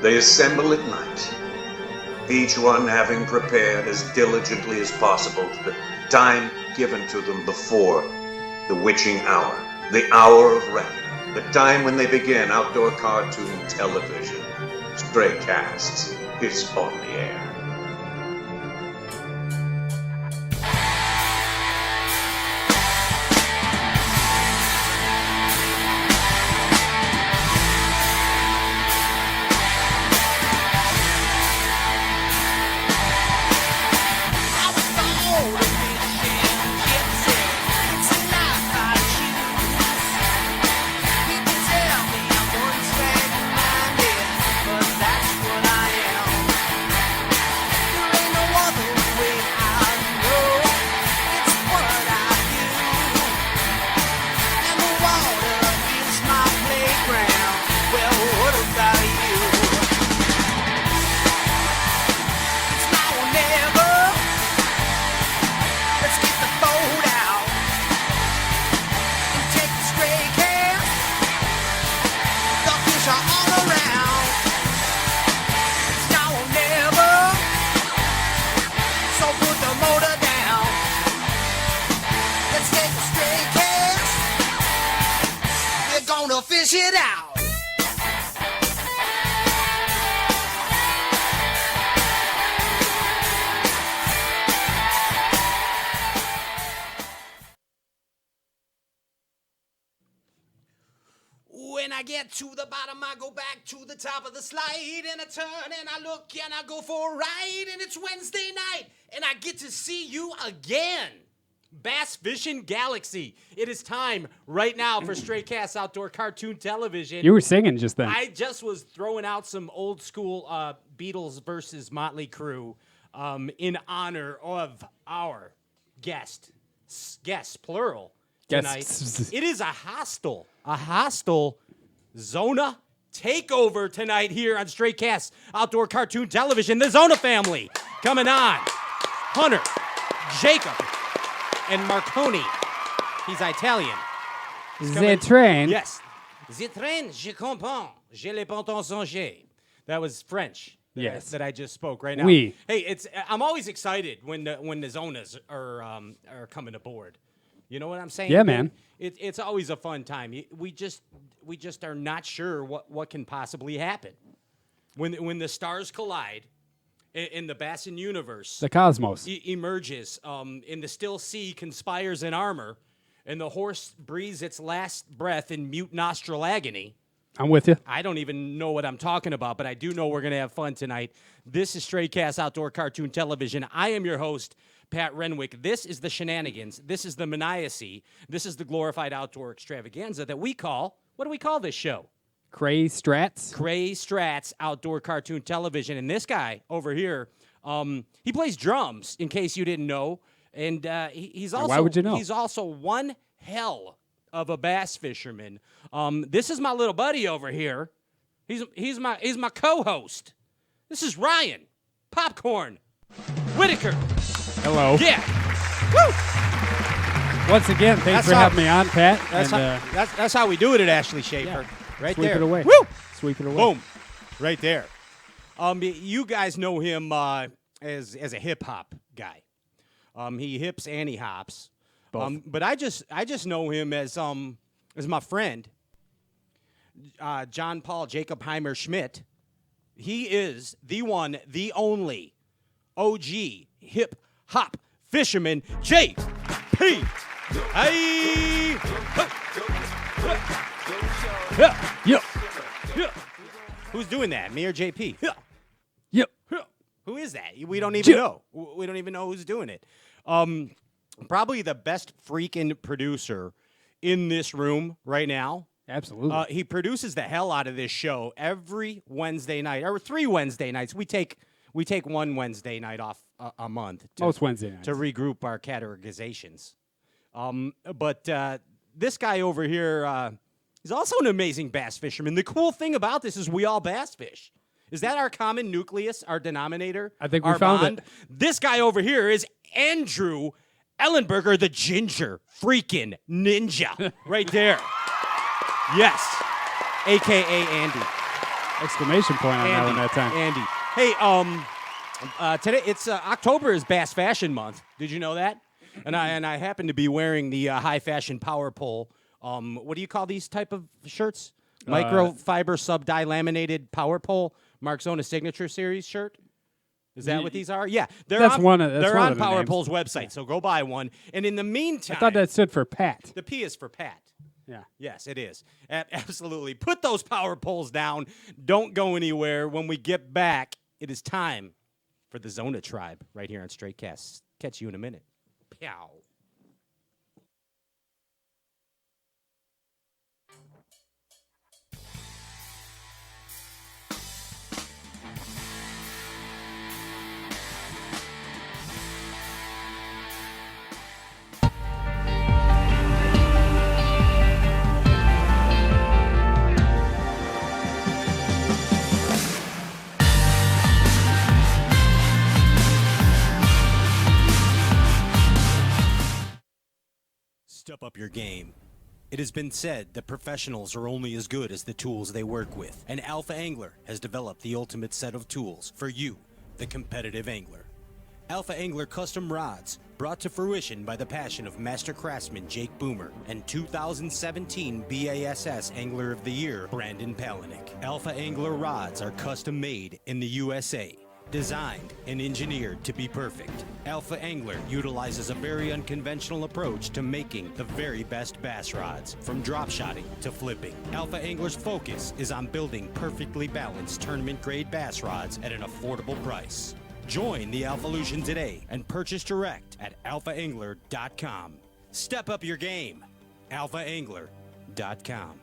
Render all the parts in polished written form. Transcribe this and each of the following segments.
They assemble at night, each one having prepared as diligently as possible to the time given to them before the witching hour, the hour of reckoning, the time when they begin outdoor cartoon television. Stray Casts is on the air. Fish it out. When I get to the bottom, I go back to the top of the slide, and I turn and I look and I go for a ride, and it's Wednesday night, and I get to see you again. Bass Fishing Galaxy. It is time right now for Stray Cast Outdoor Cartoon Television. You were singing just then. I just was throwing out some old school Beatles versus Motley Crue in honor of our guest plural tonight. Guests. It is a hostile Zona takeover tonight here on Stray Cast Outdoor Cartoon Television. The Zona family coming on. Hunter, Jacob, and Marconi. He's Italian. The train. Yes. The train, je comprends. Je l'ai pas entendu. That was French. Yes. That I just spoke right now. Oui. Hey, I'm always excited when the Zonas are coming aboard. You know what I'm saying? Yeah, man. It's always a fun time. We just are not sure what can possibly happen when the stars collide. In the Bassin universe, The cosmos. Emerges, in the still sea conspires in armor, and the horse breathes its last breath in mute nostril agony. I'm with you. I don't even know what I'm talking about, but I do know we're going to have fun tonight. This is Stray Cast Outdoor Cartoon Television. I am your host, Pat Renwick. This is the shenanigans. This is the maniacy. This is the glorified outdoor extravaganza that we call, what do we call this show? Cray Strats Outdoor Cartoon Television. And this guy over here, he plays drums, in case you didn't know. And he's also why would you know? He's also one hell of a bass fisherman. This is my little buddy over here. He's my co-host. This is Ryan Popcorn Whitaker. Hello. Yeah. Woo! Once again, thanks for having me on, Pat. That's how we do it at Ashley Schaefer. Yeah. Right Sweep there. it away. Woo! Sweep it away. Boom. Right there. You guys know him as a hip hop guy. He hips and he hops. But I just know him as my friend, John Paul Jacob Heimer Schmidt. He is the one, the only OG hip hop fisherman, JP. Hey. Yeah. Who's doing that? Me or JP? Yep. Who is that? We don't even know. We don't even know who's doing it. Probably the best freaking producer in this room right now. Absolutely. He produces the hell out of this show every Wednesday night, or 3 Wednesday nights. We take one Wednesday night off a month. Most Wednesday nights. To regroup our categorizations. But this guy over here, he's also an amazing bass fisherman. The cool thing about this is we all bass fish. Is that our common nucleus, our denominator? I think we our found bond? it. This guy over here is Andrew Ellenberger, the ginger freaking ninja. Right there. Yes. A.K.A. Andy. Exclamation point on that one that time. Andy. Hey, today it's October is Bass Fashion Month. Did you know that? And I happen to be wearing the high fashion power pole. What do you call these type of shirts? Microfiber sub-dye laminated power pole, Mark Zona signature series shirt. Is that what these are? Yeah, they're That's on, one of- that's they're one on of the Power names. Pole's website. So go buy one. And in the meantime, I thought that stood for Pat. the P is for Pat. Yeah. Yes, it is. Absolutely. Put those power poles down. Don't go anywhere. When we get back, it is time for the Zona Tribe right here on Straight Cast. Catch you in a minute. Pow. Step up your game. It has been said that professionals are only as good as the tools they work with, and Alpha Angler has developed the ultimate set of tools for you, the competitive angler. Alpha Angler custom rods, brought to fruition by the passion of master craftsman Jake Boomer and 2017 BASS Angler of the Year Brandon Palaniuk. Alpha Angler rods are custom made in the USA. Designed and engineered to be perfect, Alpha Angler utilizes a very unconventional approach to making the very best bass rods, from drop shotting to flipping. Alpha Angler's focus is on building perfectly balanced tournament-grade bass rods at an affordable price. Join the Alphalution today and purchase direct at alphaangler.com. Step up your game. alphaangler.com.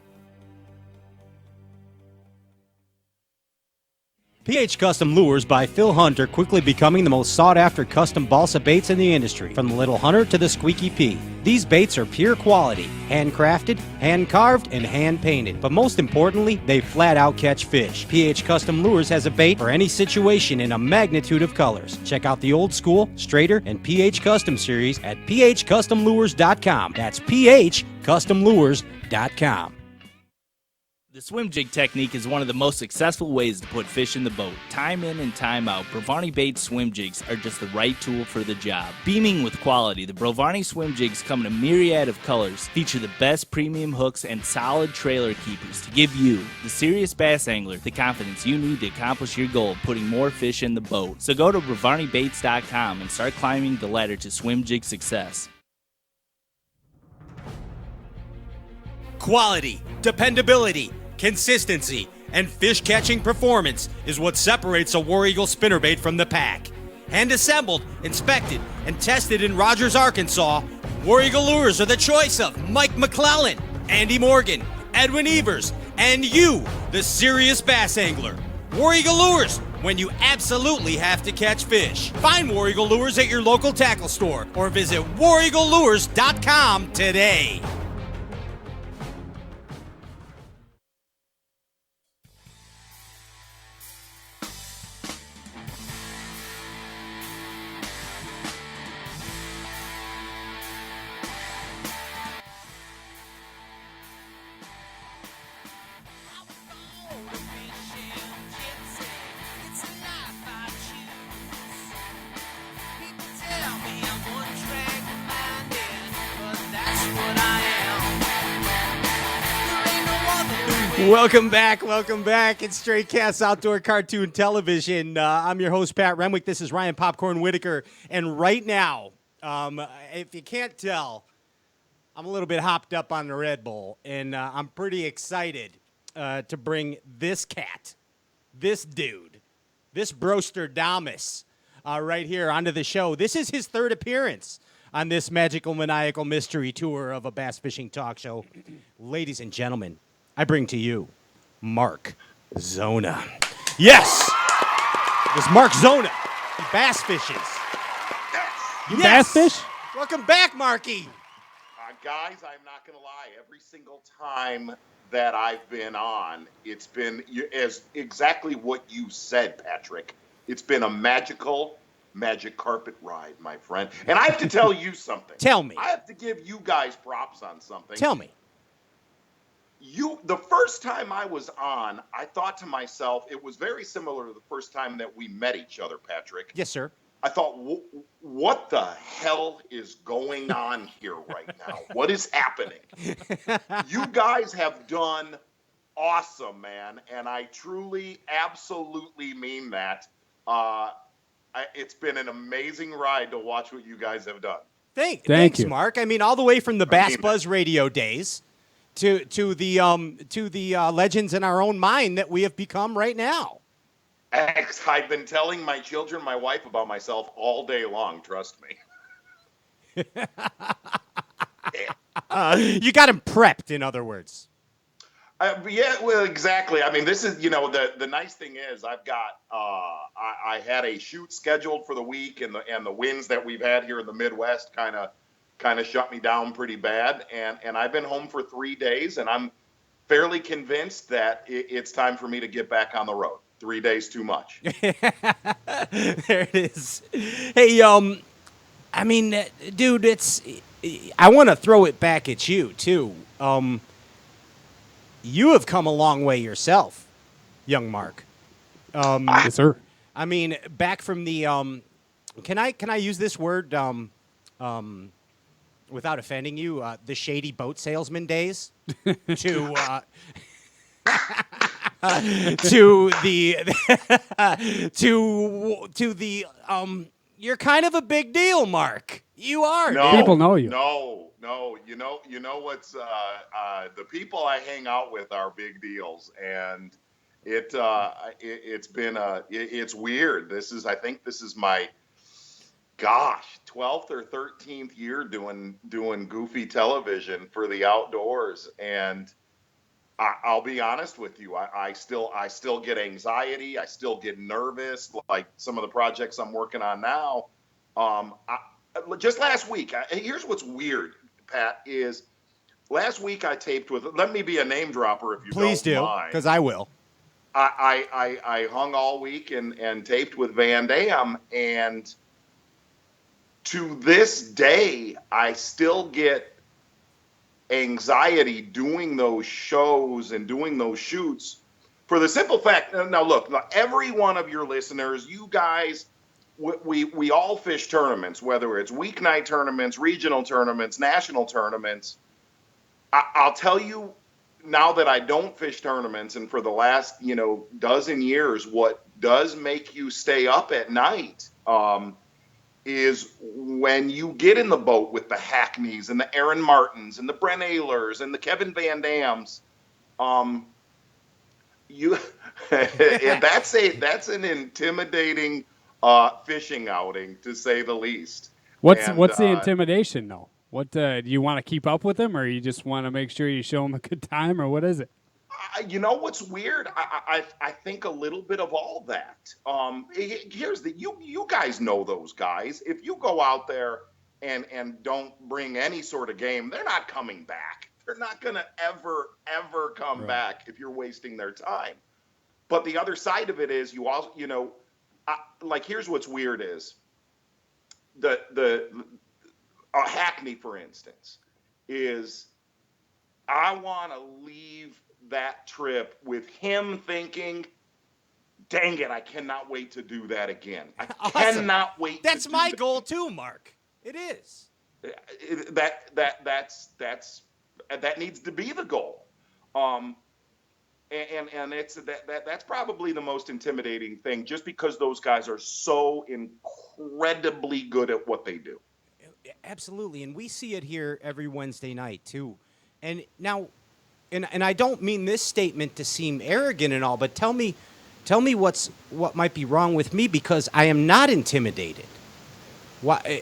PH Custom Lures by Phil Hunt are quickly becoming the most sought-after custom balsa baits in the industry, from the Little Hunter to the Squeaky P. These baits are pure quality, handcrafted, hand-carved, and hand-painted. But most importantly, they flat-out catch fish. PH Custom Lures has a bait for any situation in a magnitude of colors. Check out the Old School, Straighter, and PH Custom series at phcustomlures.com. That's phcustomlures.com. The swim jig technique is one of the most successful ways to put fish in the boat. Time in and time out, Brovani Baits swim jigs are just the right tool for the job. Beaming with quality, the Brovani swim jigs come in a myriad of colors, feature the best premium hooks and solid trailer keepers to give you, the serious bass angler, the confidence you need to accomplish your goal of putting more fish in the boat. So go to BrovaniBaits.com and start climbing the ladder to swim jig success. Quality, dependability, consistency, and fish-catching performance is what separates a War Eagle spinnerbait from the pack. Hand-assembled, inspected, and tested in Rogers, Arkansas, War Eagle lures are the choice of Mike McClellan, Andy Morgan, Edwin Evers, and you, the serious bass angler. War Eagle lures, when you absolutely have to catch fish. Find War Eagle lures at your local tackle store or visit wareaglelures.com today. Welcome back. It's Straight Cast Outdoor Cartoon Television. I'm your host, Pat Renwick. This is Ryan Popcorn Whitaker. And right now, if you can't tell, I'm a little bit hopped up on the Red Bull. And I'm pretty excited to bring this cat, this dude, this Broster Damas right here onto the show. This is his third appearance on this magical, maniacal mystery tour of a bass fishing talk show. Ladies and gentlemen, I bring to you Mark Zona. Yes! It's Mark Zona. He bass fishes. You bass fish? Welcome back, Marky. Guys, I'm not going to lie. Every single time that I've been on, it's been as exactly what you said, Patrick. It's been a magic carpet ride, my friend. And I have to tell you something. Tell me. I have to give you guys props on something. Tell me. The first time I was on, I thought to myself, it was very similar to the first time that we met each other, Patrick. Yes, sir. I thought, what the hell is going on here right now? What is happening? You guys have done awesome, man. And I truly, absolutely mean that. It's been an amazing ride to watch what you guys have done. Thanks, you. Mark. I mean, all the way from the Bass Buzz radio days to the legends in our own mind that we have become right now. I've been telling my children, my wife about myself all day long. Trust me. You got him prepped, in other words. Yeah, well, exactly. I mean, this is, the nice thing is I've got, I had a shoot scheduled for the week, and the winds that we've had here in the Midwest kind of shut me down pretty bad. And I've been home for 3 days, and I'm fairly convinced that it's time for me to get back on the road. 3 days too much. There it is. Hey, I mean, dude, I want to throw it back at you too. You have come a long way yourself, young Mark. Yes, sir. I mean, back from the can I use this word without offending you? The shady boat salesman days to to the you're kind of a big deal, Mark. You are. No, People know you. No. You know what's the people I hang out with are big deals, and it's weird. I think this is my 12th or 13th year doing goofy television for the outdoors, and I'll be honest with you. I still get anxiety. I still get nervous. Like some of the projects I'm working on now. Just last week, here's what's weird, Pat, is last week I taped with, let me be a name dropper if you Please don't do, mind. because I will. I hung all week and taped with Van Dam, and to this day, I still get anxiety doing those shows and doing those shoots for the simple fact. Now, look, every one of your listeners, you guys, we all fish tournaments, whether it's weeknight tournaments, regional tournaments, national tournaments. I'll tell you now that I don't fish tournaments, and for the last, dozen years, what does make you stay up at night is when you get in the boat with the Hackneys and the Aaron Martins and the Brent Ehlers and the Kevin Van Dams. That's an intimidating fishing outing, to say the least. What's the intimidation though? What do you want to keep up with them, or you just want to make sure you show them a good time, or what is it? You know what's weird? I think a little bit of all that. Here's you guys know those guys. If you go out there and don't bring any sort of game, they're not coming back. They're not gonna ever come back if you're wasting their time. But the other side of it is you also, like, here's what's weird is the Hackney, for instance, is I want to leave that trip with him thinking, dang it, I cannot wait to do that again. I cannot wait. That's my goal too, Mark. It is. That needs to be the goal. And it's that's probably the most intimidating thing, just because those guys are so incredibly good at what they do. Absolutely, and we see it here every Wednesday night too. And now, and I don't mean this statement to seem arrogant and all, but tell me what might be wrong with me, because I am not intimidated. Why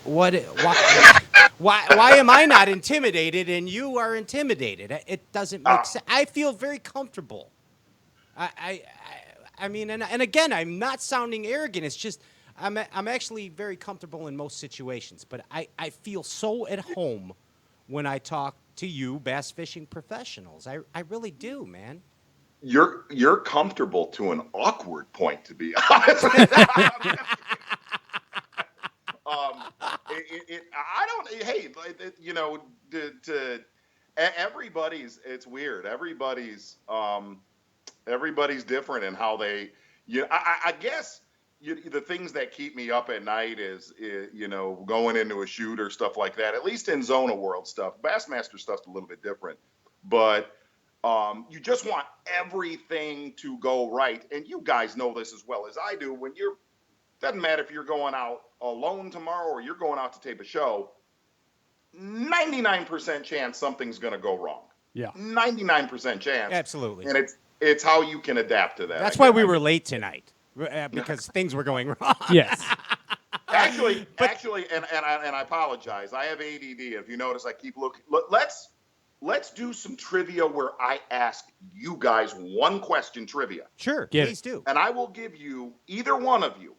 am I not intimidated and you are intimidated? It doesn't make sense. I feel very comfortable. I mean, and again, I'm not sounding arrogant. It's just I'm actually very comfortable in most situations, but I feel so at home when I talk to you bass fishing professionals. I really do, man. You're comfortable to an awkward point, to be honest. I don't. Hey, everybody's. It's weird. Everybody's different in how they. I guess the things that keep me up at night is going into a shoot or stuff like that. At least in Zona World stuff, Bassmaster stuff's a little bit different, but you just want everything to go right. And you guys know this as well as I do. Doesn't matter if you're going out alone tomorrow or you're going out to tape a show. 99% chance something's going to go wrong. Yeah. 99% chance. Absolutely. And it's how you can adapt to that. That's why we were late tonight, because things were going wrong. Yes. Actually, and I apologize. I have ADD. If you notice, I keep looking. Let's do some trivia where I ask you guys one question trivia. Sure, Get please do. And I will give you, either one of you,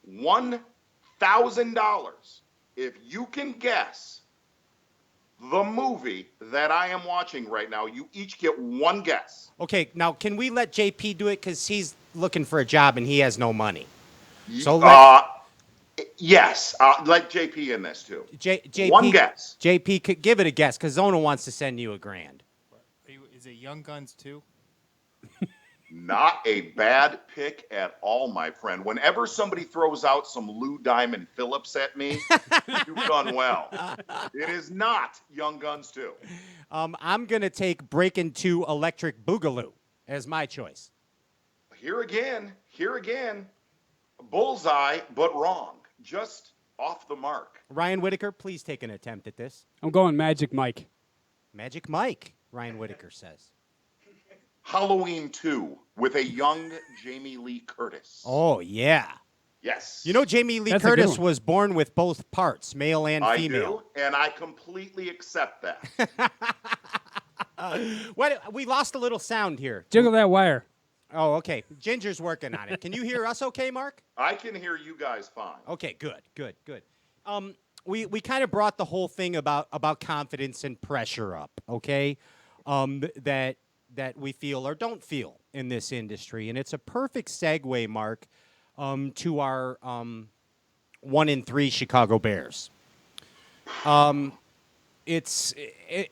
$1,000 if you can guess the movie that I am watching right now. You each get one guess. Okay, now can we let JP do it, because he's looking for a job and he has no money. So Yes, let JP in this too. JP, one guess. JP, could give it a guess, because Zona wants to send you $1,000. Is it Young Guns too? Not a bad pick at all, my friend. Whenever somebody throws out some Lou Diamond Phillips at me, you've done well. It is not Young Guns 2. I'm going to take Breakin' 2 Electric Boogaloo as my choice. Here again, bullseye, but wrong. Just off the mark. Ryan Whitaker, please take an attempt at this. I'm going Magic Mike. Magic Mike, Ryan Whitaker says. Halloween 2 with a young Jamie Lee Curtis. Oh, yeah. Yes. You know, Jamie Lee That's a good Curtis one. was born with both parts, male and I female. do, and I completely accept that. We lost a little sound here. Jiggle that wire. Oh, okay. Ginger's working on it. Can you hear us okay, Mark? I can hear you guys fine. Okay, good. We kind of brought the whole thing about confidence and pressure up, okay? That we feel or don't feel in this industry. And it's a perfect segue, Mark, to our 1-3 Chicago Bears. It's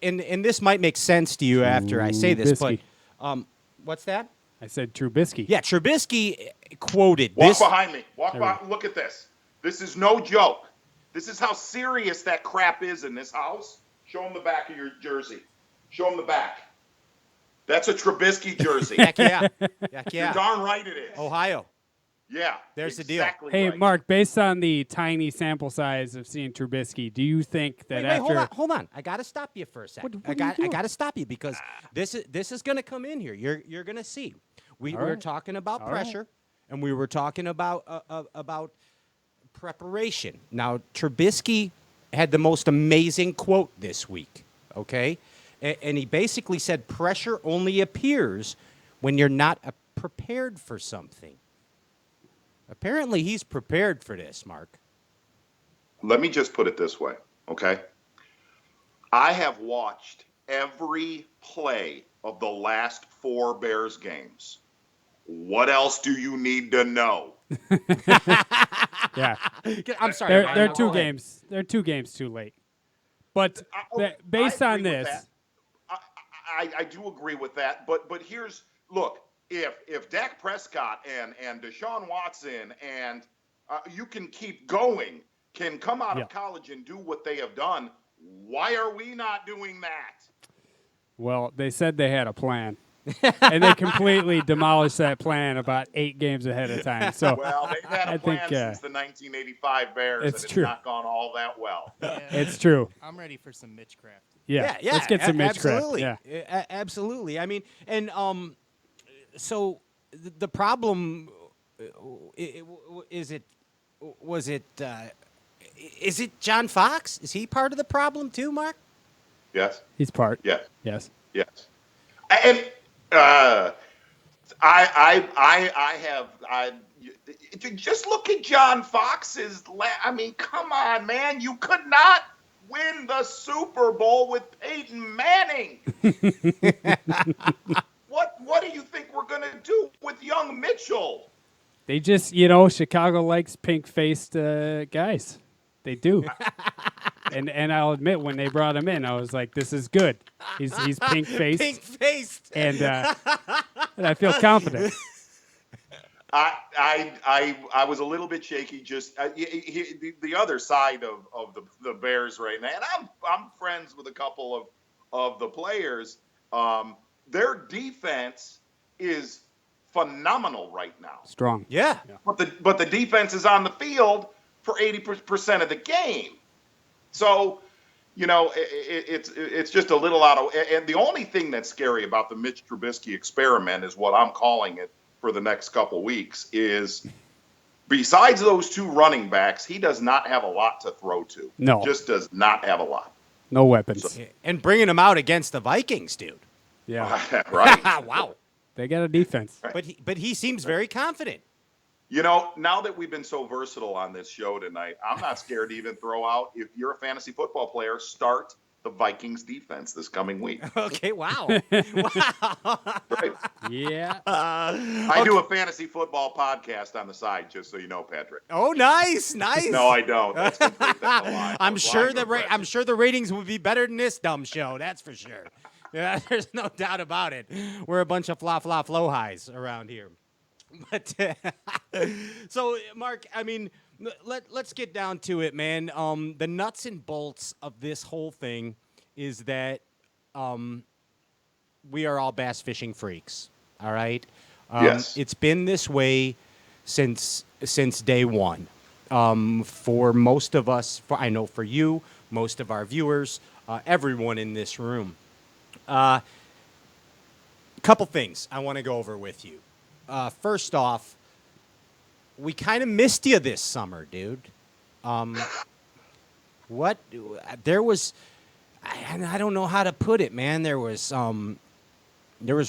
and this might make sense to you after I say this, Trubisky. but what's that? I said Trubisky. Yeah, Trubisky quoted Walk this. behind me. Walk behind. Look at this. This is no joke. This is how serious that crap is in this house. Show them the back of your jersey. Show them the back. That's a Trubisky jersey. Heck yeah. Heck You're yeah. darn right it is. Ohio. Yeah. There's the deal. exactly Hey, right. Mark, based on the tiny sample size of seeing Trubisky, do you think that Wait, after hold on. I got to stop you for a second. What are you I doing? got to stop you, because this is going to come in here. You're going to see. We were right. talking about All pressure, and we were talking about preparation. Now, Trubisky had the most amazing quote this week, okay? And he basically said pressure only appears when you're not prepared for something. Apparently, he's prepared for this, Mark. Let me just put it this way, okay? I have watched every play of the last 4 Bears games. What else do you need to know? yeah, I'm sorry. they're Go two ahead. games. They're 2 games too late. But I based on agree with this, that. I do agree with that, but here's look, if Dak Prescott and Deshaun Watson and you can keep going, can come out of college and do what they have done, why are we not doing that? well, they said they had a plan. And they completely demolished that plan about 8 games ahead of time. So Well, they've had a I plan think, since the 1985 Bears, it's and it's true. not gone all that well. it's true. I'm ready for some Mitch Craft. Yeah, Yeah, let's get some Mitch Craft. absolutely. Yeah. Absolutely. I mean, and so the problem is it John Fox? Is he part of the problem too, Mark? Yes, He's part. yes, Yes. yes. And I have just look at John Fox's. I mean, come on, man! You could not win the Super Bowl with Peyton Manning. What do you think we're gonna do with young Mitchell? They just, Chicago likes pink-faced guys. They do. And I'll admit, when they brought him in, I was like, "This is good." He's pink faced, Pink-faced. and I feel confident. I was a little bit shaky. Just the other side of the Bears right now, and I'm friends with a couple of the players. Their defense is phenomenal right now. Strong. Yeah. But the defense is on the field for 80% of the game. So, it's just a little out of. And the only thing that's scary about the Mitch Trubisky experiment is what I'm calling it for the next couple weeks is, besides those two running backs, he does not have a lot to throw to. No. Just does not have a lot. No weapons. And bringing him out against the Vikings, dude. Yeah. Right. Wow. They got a defense. But he seems very confident. Now that we've been so versatile on this show tonight, I'm not scared to even throw out, if you're a fantasy football player, start the Vikings defense this coming week. Okay, wow. Right? Yeah. I do a fantasy football podcast on the side, just so you know, Patrick. Oh, nice. No, I don't. That's a lie. I'm sure I'm I'm sure the ratings would be better than this dumb show. That's for sure. Yeah, there's no doubt about it. We're a bunch of flow highs around here. But so, Mark, I mean, let's get down to it, man. The nuts and bolts of this whole thing is that we are all bass fishing freaks. All right. Yes. It's been this way since day one. For most of us, I know for you, most of our viewers, everyone in this room. Couple things I want to go over with you. First off, we kind of missed you this summer, dude. What? There was, I don't know how to put it, man. There was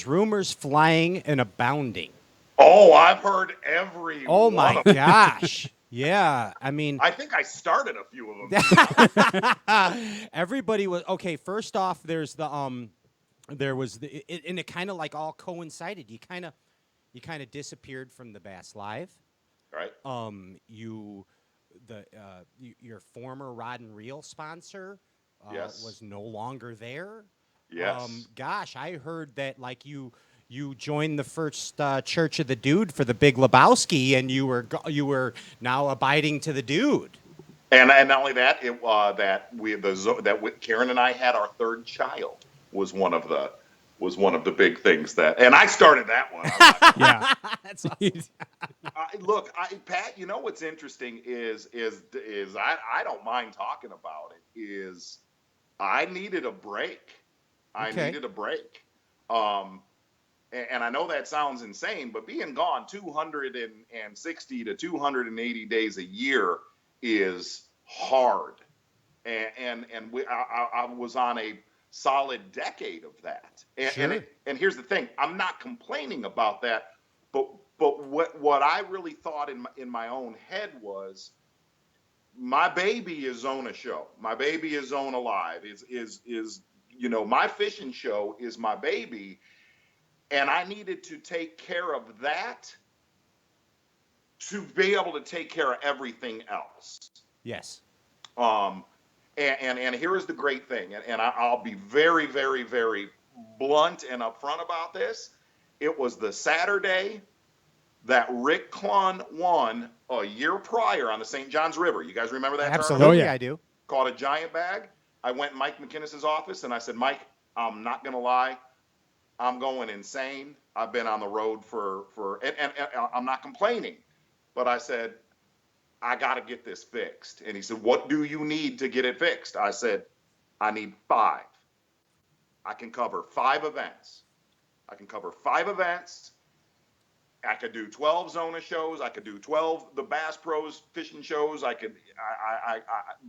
rumors flying and abounding. Oh, I've heard every. Oh one my of them. gosh. Yeah, I mean, I think I started a few of them. everybody was okay. First off, there's the there was the, and it kind of like all coincided. You kind of disappeared from the Bass Live. Right. Your former Rod and Reel sponsor Yes. was no longer there. Yes. Gosh, I heard that like you joined the First Church of the Dude for the Big Lebowski, and you were now abiding to the Dude. And not only that, Karen and I had our third child was one of the big things and I started that one. Yeah. That's awesome. Look, Pat, you know what's interesting is I don't mind talking about it. Is I needed a break. Okay. I needed a break. And I know that sounds insane, but being gone 260 to 280 days a year is hard. And I was on a solid decade of that. Sure. And here's the thing, I'm not complaining about that, but what I really thought in my own head was, my baby is Zona show. My baby is Zona Live. Is my fishing show is my baby. And I needed to take care of that to be able to take care of everything else. Yes. And here is the great thing, and I'll be very, very, very blunt and upfront about this. It was the Saturday that Rick Clunn won a year prior on the St. Johns River. You guys remember that Absolutely, tournament? Oh, yeah. I do. Caught a giant bag. I went in Mike McInnes's office, and I said, Mike, I'm not going to lie. I'm going insane. I've been on the road and I'm not complaining, but I said, I got to get this fixed. And he said, what do you need to get it fixed? I said, I need 5. I can cover 5 events. I could do 12 Zona shows. I could do 12 the Bass Pros fishing shows.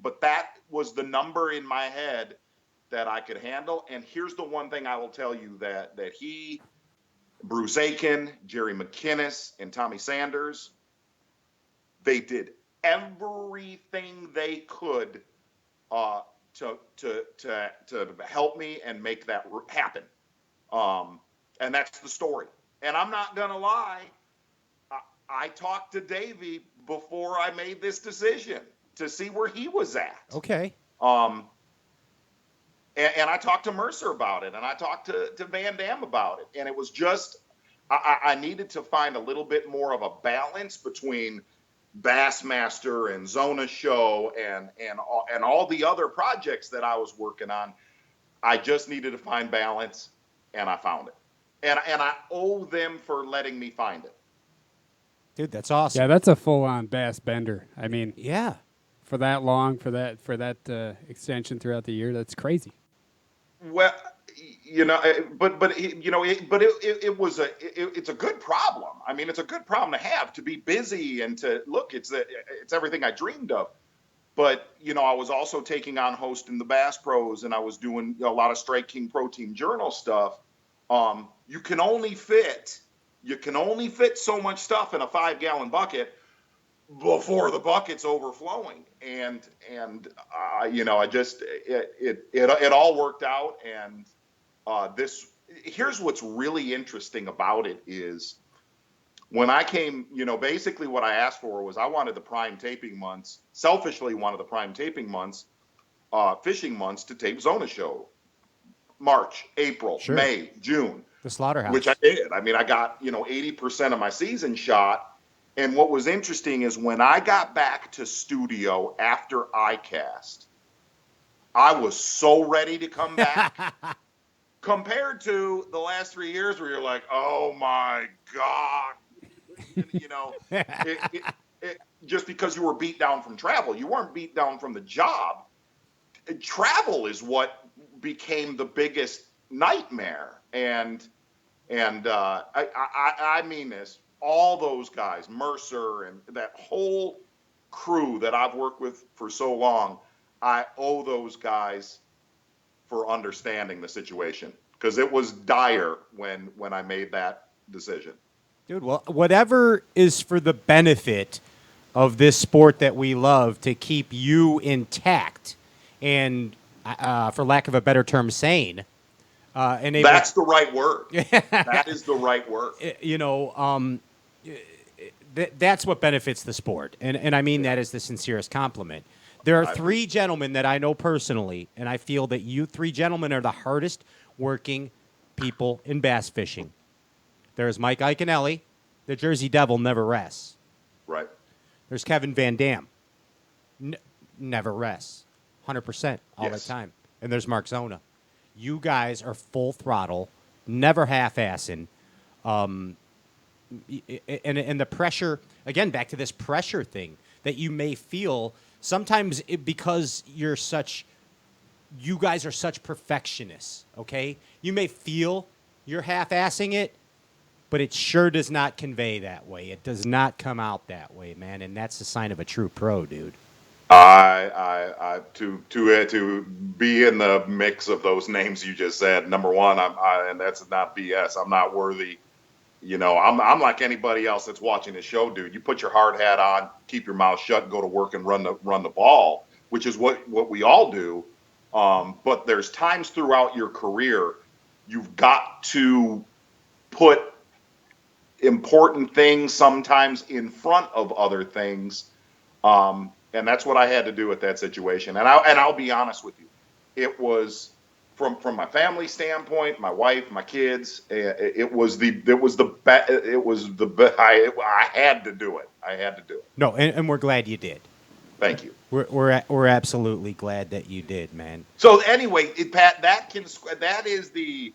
But that was the number in my head that I could handle. And here's the one thing I will tell you that he, Bruce Aiken, Jerry McInnes, and Tommy Sanders, they did everything they could to help me and make that happen. And that's the story. And I'm not gonna lie, I talked to Davey before I made this decision to see where he was at. Okay. And I talked to Mercer about it, and I talked to Van Dam about it, and it was just I needed to find a little bit more of a balance between Bassmaster and Zona Show and all the other projects that I was working on. I just needed to find balance, and I found it, and I owe them for letting me find it. Dude, that's awesome. Yeah, that's a full-on bass bender. I mean, Yeah. for that long, for that extension throughout the year, that's crazy. Well, it's a good problem. I mean, it's a good problem to have, to be busy and to look. It's everything I dreamed of. But I was also taking on hosting the Bass Pros, and I was doing a lot of Strike King Pro Team Journal stuff. You can only fit so much stuff in a 5-gallon bucket before the bucket's overflowing, and I just it all worked out. And here's what's really interesting about it is when I came, basically what I asked for was I wanted the prime taping months, selfishly wanted the prime taping months, fishing months to tape Zona Show, March, April, Sure. May, June, The slaughterhouse. which I did. I mean, I got 80% of my season shot. And what was interesting is when I got back to studio after iCast, I was so ready to come back compared to the last 3 years where you're like, oh my God, just because you were beat down from travel. You weren't beat down from the job. Travel is what became the biggest nightmare. And I mean this. All those guys, Mercer and that whole crew that I've worked with for so long, I owe those guys for understanding the situation, because it was dire when I made that decision. Dude, well, whatever is for the benefit of this sport that we love to keep you intact and, for lack of a better term, sane. That's the right word. That is the right word. That's what benefits the sport. And I mean that as the sincerest compliment. There are 3 gentlemen that I know personally, and I feel that you 3 gentlemen are the hardest working people in bass fishing. There's Mike Iaconelli, the Jersey Devil never rests. Right. There's Kevin Van Dam, never rests, 100% all Yes. the time. And there's Mark Zona. You guys are full throttle, never half-assing. And the pressure, again, back to this pressure thing that you may feel sometimes because you guys are such perfectionists, okay? You may feel you're half-assing it, but it sure does not convey that way. It does not come out that way, man, and that's the sign of a true pro, dude. To be in the mix of those names you just said, number one, and that's not BS. I'm not worthy. I'm like anybody else that's watching this show, dude. You put your hard hat on, keep your mouth shut, go to work and run the ball, which is what we all do. But there's times throughout your career you've got to put important things sometimes in front of other things. And that's what I had to do with that situation. And I'll be honest with you, it was from my family standpoint, my wife, my kids. I had to do it. I had to do it. No, and we're glad you did. Thank you. We're absolutely glad that you did, man. So anyway, Pat, that is the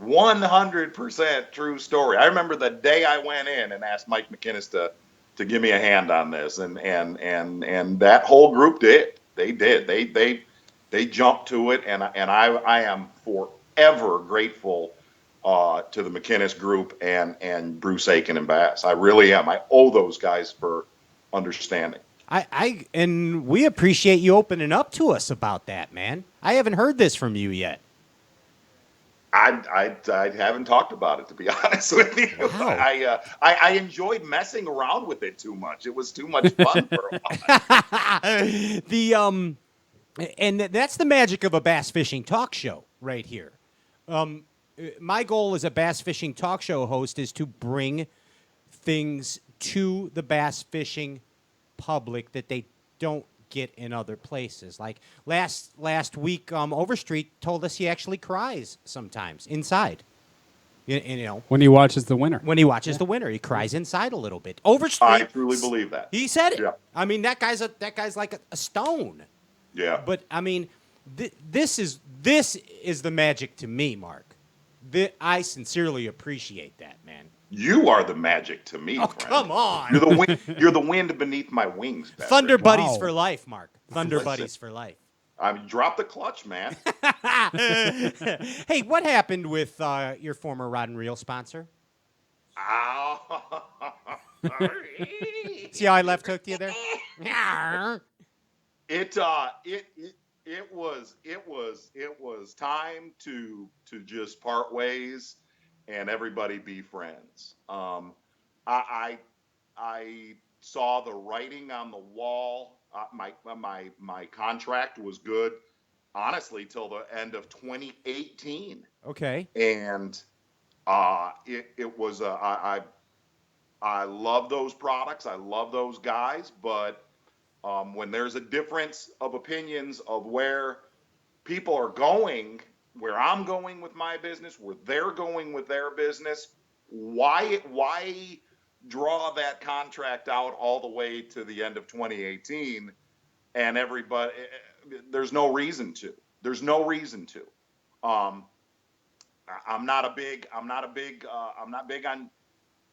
100% true story. I remember the day I went in and asked Mike McInnes to give me a hand on this, and that whole group did. They jumped to it, and I am forever grateful to the McInnes group and Bruce Aiken and Bass. I really am. I owe those guys for understanding. And we appreciate you opening up to us about that, man. I haven't heard this from you yet. I haven't talked about it, to be honest with you. Wow. I enjoyed messing around with it too much. It was too much fun for a while. And that's the magic of a bass fishing talk show right here. My goal as a bass fishing talk show host is to bring things to the bass fishing public that they don't get in other places. Like last week, Overstreet told us he actually cries sometimes inside. You know, When he watches the winner. when he watches the winner, he cries inside a little bit. I Overstreet, truly believe that. he said it. Yeah. I mean, that guy's like a stone. Yeah. But I mean, this is the magic to me, Mark. I sincerely appreciate that, man. You are the magic to me, Oh, friend. come on. You're the wind beneath my wings, Patrick. Thunder buddies Wow. for life, Mark. Thunder Listen. buddies for life. I mean, drop the clutch, man. Hey, what happened with your former Rod and Reel sponsor? Ow. See how I left hooked you there? It was time to just part ways and everybody be friends. I saw the writing on the wall. My contract was good, honestly, till the end of 2018, Okay. and it was I love those products. I love those guys, but when there's a difference of opinions of where people are going, where I'm going with my business, where they're going with their business, why draw that contract out all the way to the end of 2018? And everybody, there's no reason to. There's no reason to. I'm not big on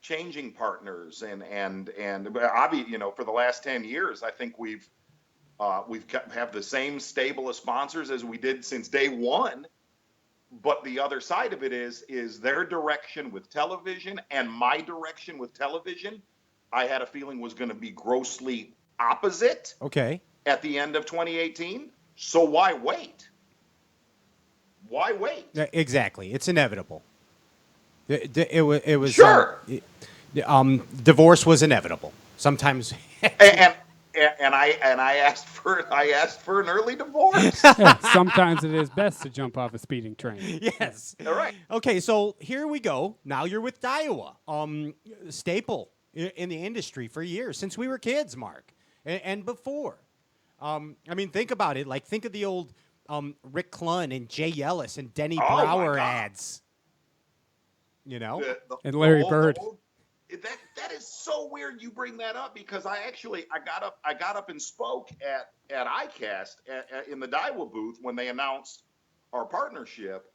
changing partners but obviously, for the last 10 years, I think we've have the same stable of sponsors as we did since day one. But the other side of it is their direction with television and my direction with television, I had a feeling was going to be grossly opposite Okay. at the end of 2018. So why wait? Why wait? Yeah, exactly. It's inevitable. It was Sure. divorce was inevitable. Sometimes. And I asked for an early divorce. Yeah, sometimes it is best to jump off a speeding train. Yes. All right. Okay, so here we go. Now you're with Daiwa, staple in the industry for years, since we were kids, Mark, and before. I mean, think about it. Like, think of the old Rick Clunn and Jay Ellis and Denny Oh, my Brower God. ads. You know? And Larry Bird. That is so weird you bring that up, because I got up and spoke at ICAST in the Daiwa booth when they announced our partnership,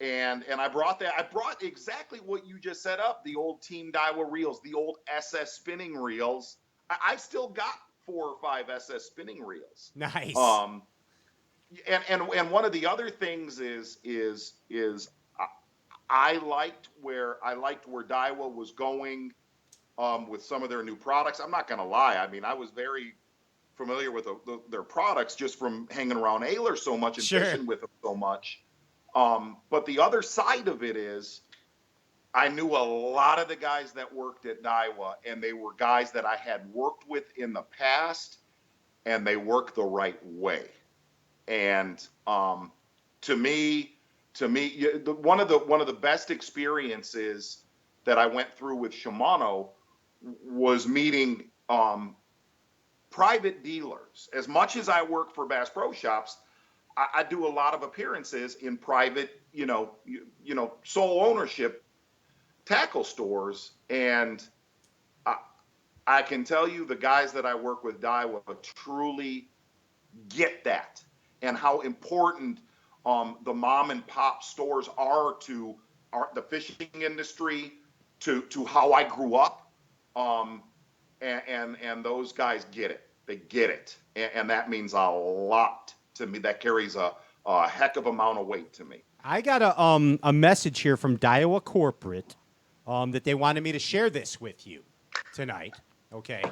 and I brought exactly what you just set up, the old Team Daiwa reels, the old SS spinning reels. I still got 4 or 5 SS spinning reels. Nice. And one of the other things is I liked where Daiwa was going with some of their new products. I'm not going to lie. I mean, I was very familiar with their products just from hanging around Ayler so much and Sure. fishing with them so much. But the other side of it is I knew a lot of the guys that worked at Daiwa, and they were guys that I had worked with in the past, and they worked the right way. And to me, one of the best experiences that I went through with Shimano was meeting private dealers. As much as I work for Bass Pro Shops, I do a lot of appearances in private, sole ownership tackle stores, and I can tell you the guys that I work with Daiwa truly get that, and how important the mom and pop stores are to the fishing industry, to how I grew up, and those guys get it. They get it, and that means a lot to me. That carries a heck of amount of weight to me. I got a message here from Daiwa Corporate that they wanted me to share this with you tonight. Okay.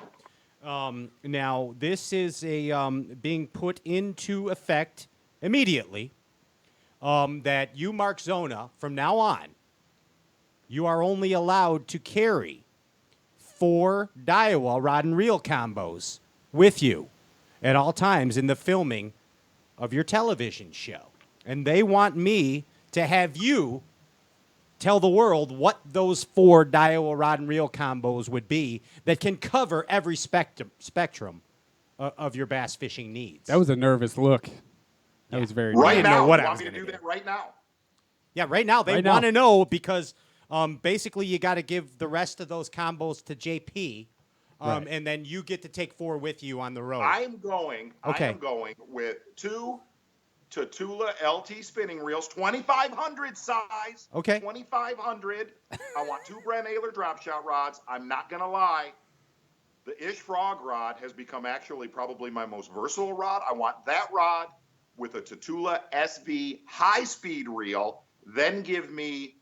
Now, this is being put into effect immediately, that you, Mark Zona, from now on, you are only allowed to carry 4 Daiwa rod and reel combos with you at all times in the filming of your television show. And they want me to have you tell the world what those 4 Daiwa rod and reel combos would be that can cover every spectrum of your bass fishing needs. That was a nervous look. That was very Right didn't now, know what you I want was me to gonna do do. that right now? Yeah, right now they Right now. want to know because basically you got to give the rest of those combos to JP, Right. and then you get to take 4 with you on the road. I am going Okay. with 2 Tatula LT spinning reels, 2,500 size. Okay. 2,500. I want 2 Brent Ayler drop shot rods. I'm not gonna lie. The Ish Frog rod has become actually probably my most versatile rod. I want that rod with a Tatula SV high speed reel. Then give me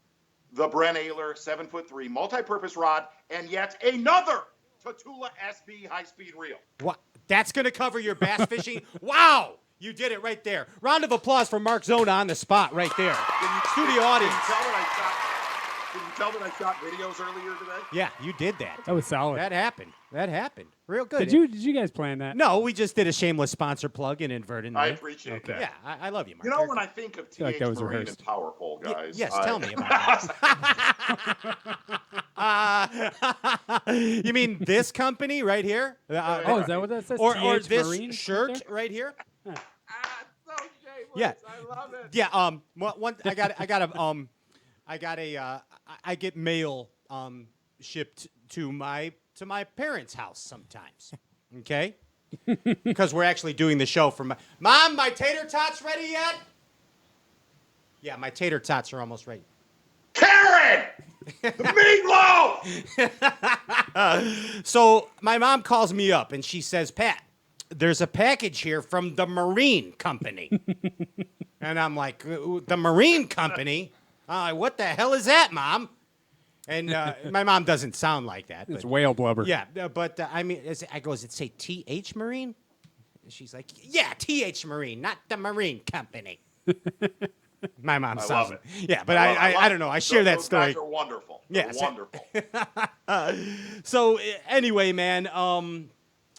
the Brent Ayler 7'3" multi-purpose rod, and yet another Tatula SB high speed reel. What? That's going to cover your bass fishing? Wow! You did it right there. Round of applause for Mark Zona on the spot right there. Studio audience. Can you tell that I shot videos earlier today? Yeah, you did that. That was solid. That happened. Real good. Did you guys plan that? No, we just did a shameless sponsor plug inadvertently. I appreciate that. Yeah, I love you, Mark. You know, when I think of like TH that was Marine rehearsed. and Power Pole, guys. Yes, tell me about that. You mean this company right here? Oh, is that what that says? Or TH this Marine shirt right there? right here? So shameless. Yeah. I love it. Yeah. I get mail shipped to my parents' house sometimes. Okay. Because we're actually doing the show from Mom. My tater tots ready yet? Yeah, my tater tots are almost ready. Karen! The meatloaf! So my mom calls me up and she says, Pat, there's a package here from the Marine Company. And I'm like, the Marine Company? What the hell is that, Mom? And my mom doesn't sound like that. It's But, whale blubber. yeah, but I mean, I go, does it say TH Marine? And she's like, yeah, TH Marine, not the Marine Company. My mom I sounds love it. Yeah, but I don't know. I share that Those story. guys are wonderful. Yeah, They're so- wonderful. So anyway, man,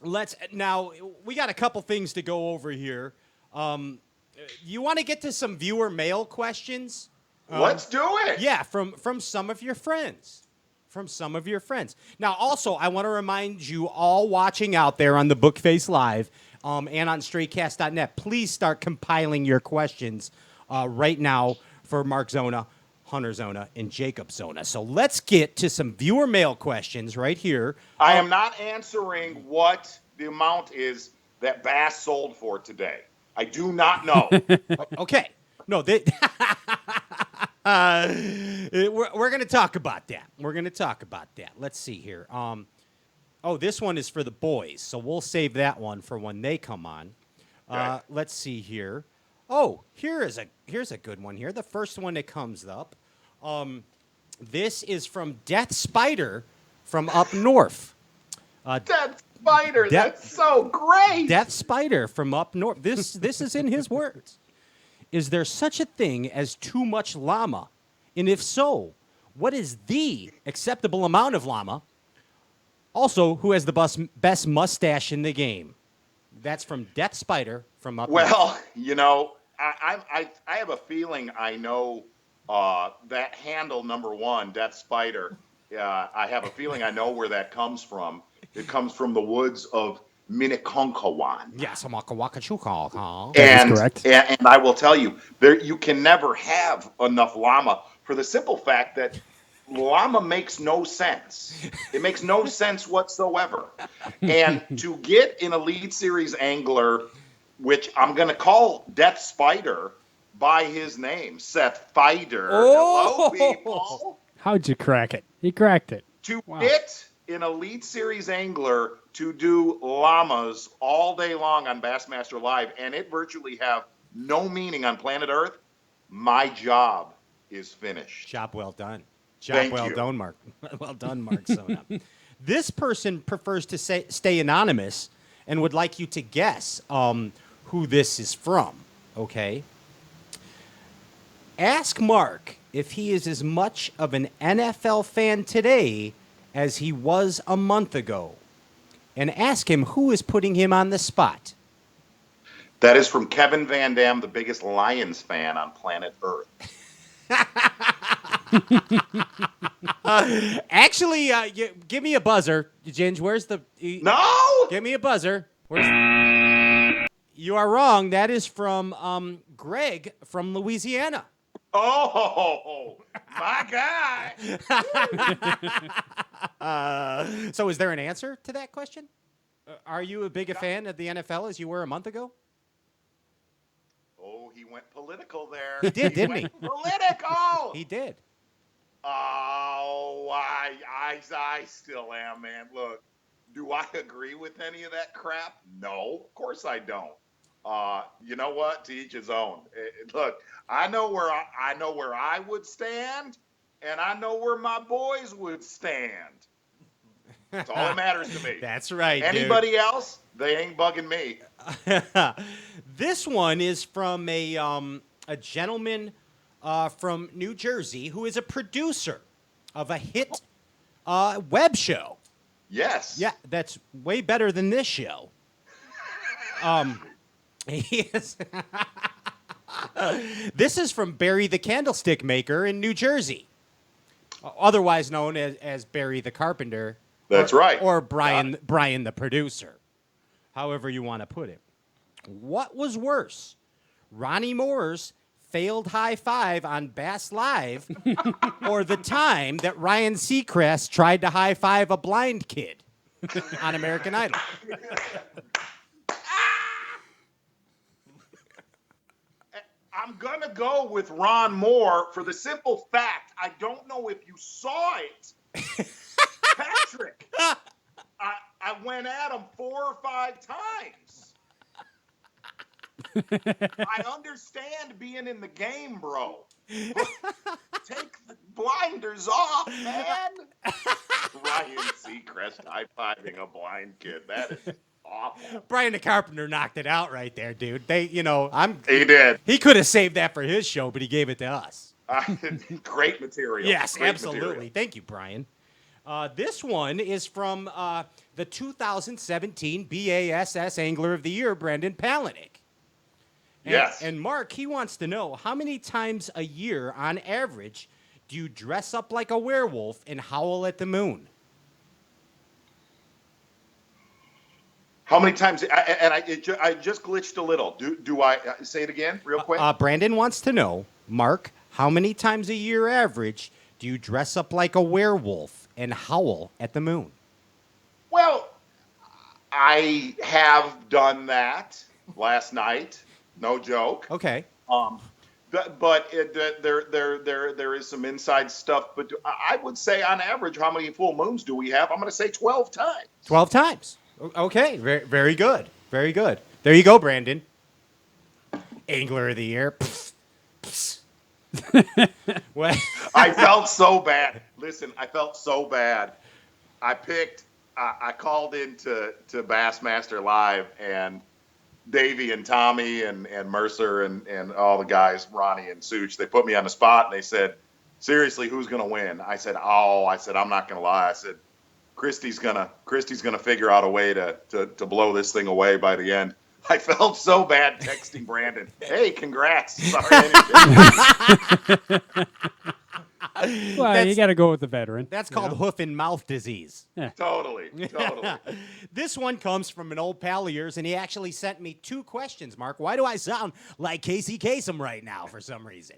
let's now we got a couple things to go over here. You want to get to some viewer mail questions? Let's do it. Yeah, from some of your friends. From some of your friends. Now, also, I want to remind you all watching out there on the Bookface Live and on StrayCast.net, please start compiling your questions right now for Mark Zona, Hunter Zona, and Jakob Zona. So let's get to some viewer mail questions right here. I am not answering what the amount is that Bass sold for today. I do not know. Okay. No, we're going to talk about that. We're going to talk about that. Let's see here. This one is for the boys, so we'll save that one for when they come on. Okay. Let's see here. Oh, here's a good one here. The first one that comes up. This is from Death Spider from up north. Death Spider, that's so great. Death Spider from up north. This is in his words. Is there such a thing as too much llama? And if so, what is the acceptable amount of llama? Also, who has the best mustache in the game? That's from Death Spider from up north. Well, you know, I have a feeling I know that handle number 1, Death Spider. I have a feeling I know where that comes from. It comes from the woods of Minneconkawan. Yes, I'm a And, is correct. and I will tell you, you can never have enough llama for the simple fact that llama makes no sense. It makes no sense whatsoever. And to get an Elite Series angler, which I'm going to call Death Spider by his name, Seth Fider. Oh! Hello, people. How'd you crack it? He cracked it. To get an Elite Series angler to do llamas all day long on Bassmaster Live, and it virtually have no meaning on planet Earth, my job is finished. Job well done. Thank Well you. done, Mark. Well done, Mark Zona. This person prefers to stay anonymous and would like you to guess who this is from. Okay. Ask Mark if he is as much of an NFL fan today as he was a month ago. And ask him who is putting him on the spot. That is from Kevin Van Dam, the biggest Lions fan on planet Earth. Actually, give me a buzzer. Ginge, where's the... No! Give me a buzzer. You are wrong. That is from Greg from Louisiana. Oh, my guy. So is there an answer to that question? Are you as big a fan of the NFL as you were a month ago? Oh, he went political there. He did, didn't he? Went political. He did. Oh, I still am, man. Look, do I agree with any of that crap? No, of course I don't. You know what? To each his own. Look, I know where I would stand, and I know where my boys would stand. That's all that matters to me. That's right. Anybody else? They ain't bugging me. This one is from a gentleman from New Jersey who is a producer of a hit web show. Yes. Yeah, that's way better than this show. He is. This is from Barry the Candlestick Maker in New Jersey, otherwise known as Barry the Carpenter. That's right. Or Brian the producer, however you want to put it. What was worse, Ronnie Moore's failed high five on Bass Live, or the time that Ryan Seacrest tried to high five a blind kid on American Idol? I'm going to go with Ron Moore for the simple fact I don't know if you saw it. Patrick, I went at him 4 or 5 times. I understand being in the game, bro. But take the blinders off, man. Ryan Seacrest high-fiving a blind kid. That is awful. Brian the Carpenter knocked it out right there, dude. He did. He could have saved that for his show, but he gave it to us. Great material. Yes, Great absolutely. material. Thank you, Brian. This one is from the 2017 BASS Angler of the Year, Brendan Palaniuk. Yes. And Mark, he wants to know, how many times a year, on average, do you dress up like a werewolf and howl at the moon? How many times? I just glitched a little. Do I say it again, real quick? Brandon wants to know, Mark, how many times a year average do you dress up like a werewolf and howl at the moon? Well, I have done that last night. No joke. Okay. But there is some inside stuff. But I would say, on average, how many full moons do we have? I'm going to say 12 times. 12 times. Okay. Very, very good. Very good. There you go, Brandon. Angler of the Year. Well, I felt so bad. Listen, I felt so bad. I called into Bassmaster Live, and Davey and Tommy and Mercer and all the guys, Ronnie and Such, they put me on the spot, and they said, seriously, who's going to win? I said, I'm not going to lie. I said, Christy's gonna figure out a way to blow this thing away by the end. I felt so bad texting Brandon, hey, congrats. Sorry. Well, you got to go with the veteran. that's called hoof and mouth disease. Totally. This one comes from an old pal of yours, and he actually sent me 2 questions, Mark. Why do I sound like Casey Kasem right now for some reason?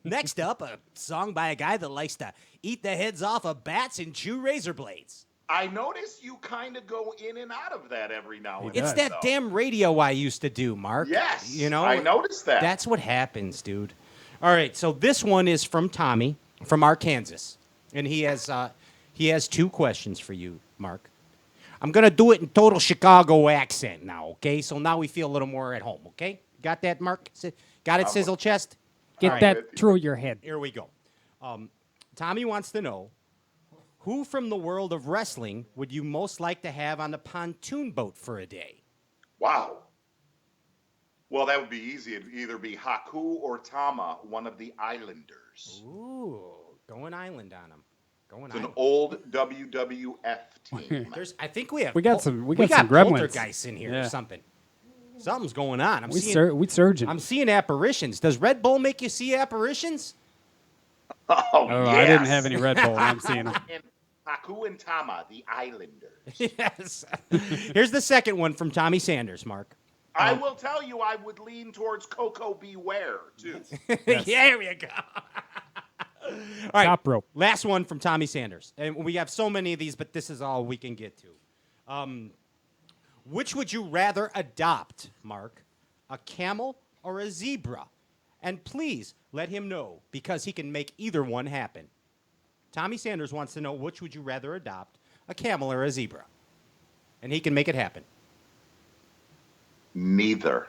Next up, a song by a guy that likes to eat the heads off of bats and chew razor blades. I notice you kind of go in and out of that every now and then. It's that damn radio I used to do, Mark. Yes, You know, I noticed that. That's what happens, dude. All right, so this one is from Tommy from Arkansas, and he has 2 questions for you, Mark. I'm going to do it in total Chicago accent now, okay? So now we feel a little more at home, okay? Got that, Mark? Got it, Sizzle Chest? Get All right, that through your head. here we go. Tommy wants to know, who from the world of wrestling would you most like to have on the pontoon boat for a day? Wow. Well, that would be easy. It'd either be Haku or Tama, one of the Islanders. Ooh, going island on him. Going It's an island. old WWF team. I think we have. We got some gremlins. poltergeists in here or Yeah. something. Something's going on. We surging. I'm seeing apparitions. Does Red Bull make you see apparitions? Oh, I yes. didn't have any Red Bull, and I'm seeing them. Haku and Tama, the Islanders. Yes. Here's the second one from Tommy Sanders, Mark. I will tell you, I would lean towards Coco Beware, too. There we go. All right. Top rope. Last one from Tommy Sanders. And we have so many of these, but this is all we can get to. Which would you rather adopt, Mark? A camel or a zebra? And please let him know, because he can make either one happen. Tommy Sanders wants to know, which would you rather adopt, a camel or a zebra? And he can make it happen. Neither.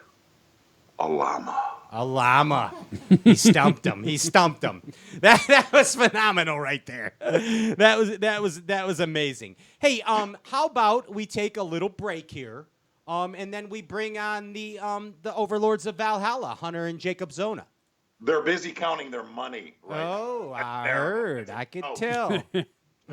A llama. A llama. He stumped him. He stumped him. That was phenomenal right there. That was amazing. Hey, how about we take a little break here, and then we bring on the overlords of Valhalla, Hunter and Jakob Zona. They're busy counting their money. Right Oh, now. I They're- heard. I could tell. No.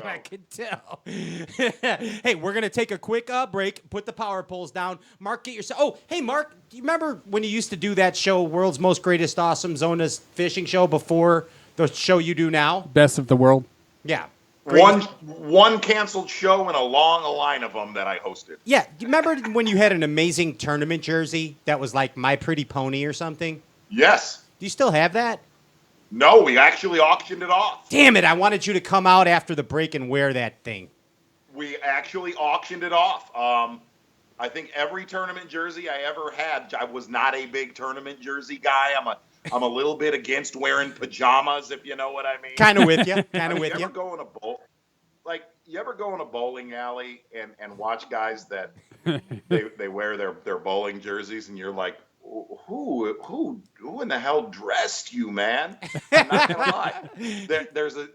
I could tell. Hey, we're going to take a quick break, put the power poles down. Mark, get yourself. Oh, hey, Mark, do you remember when you used to do that show, World's Most Greatest Awesome Zona's Fishing Show, before the show you do now? Best of the world. Yeah. One canceled show and a long line of them that I hosted. Yeah. Do you remember when you had an amazing tournament jersey that was like My Pretty Pony or something? Yes. Do you still have that? No, we actually auctioned it off. Damn it. I wanted you to come out after the break and wear that thing. We actually auctioned it off. I think every tournament jersey I ever had, I was not a big tournament jersey guy. I'm a little bit against wearing pajamas, if you know what I mean. Kind of with you. I Kind of mean, with you you. ever go in a bowling alley and watch guys that they wear their bowling jerseys and you're like, who in the hell dressed you, man? I'm not gonna lie.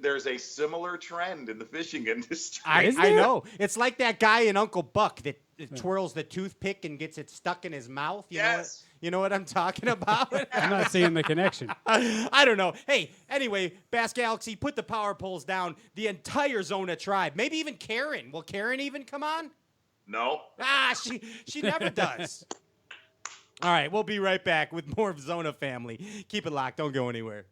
There's a similar trend in the fishing industry. I know. It's like that guy in Uncle Buck that twirls the toothpick and gets it stuck in his mouth. Yes. You know what I'm talking about? I'm not seeing the connection. I don't know. Hey, anyway, Bass Galaxy, put the power poles down. The entire Zona tribe. Maybe even Karen. Will Karen even come on? No. She never does. All right, we'll be right back with more of Zona Family. Keep it locked. Don't go anywhere.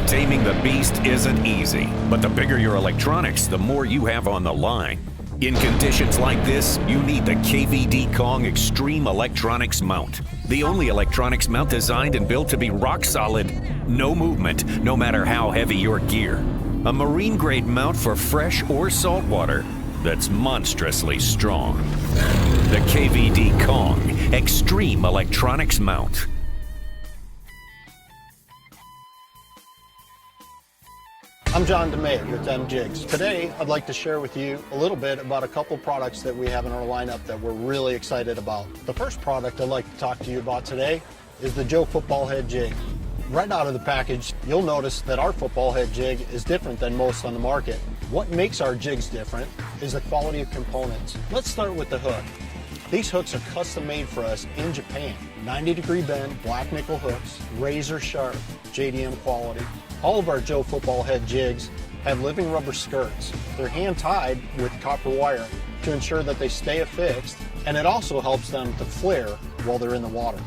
Taming the beast isn't easy, but the bigger your electronics, the more you have on the line. In conditions like this, you need the KVD Kong Extreme Electronics Mount. The only electronics mount designed and built to be rock solid, no movement, no matter how heavy your gear. A marine grade mount for fresh or salt water that's monstrously strong. The KVD Kong Extreme Electronics Mount. I'm John DeMay with M Jigs. Today, I'd like to share with you a little bit about a couple products that we have in our lineup that we're really excited about. The first product I'd like to talk to you about today is the Joe Football Head Jig. Right out of the package, you'll notice that our football head jig is different than most on the market. What makes our jigs different is the quality of components. Let's start with the hook. These hooks are custom made for us in Japan. 90-degree bend, black nickel hooks, razor sharp, JDM quality. All of our Joe Football Head jigs have living rubber skirts. They're hand tied with copper wire to ensure that they stay affixed, and it also helps them to flare while they're in the water.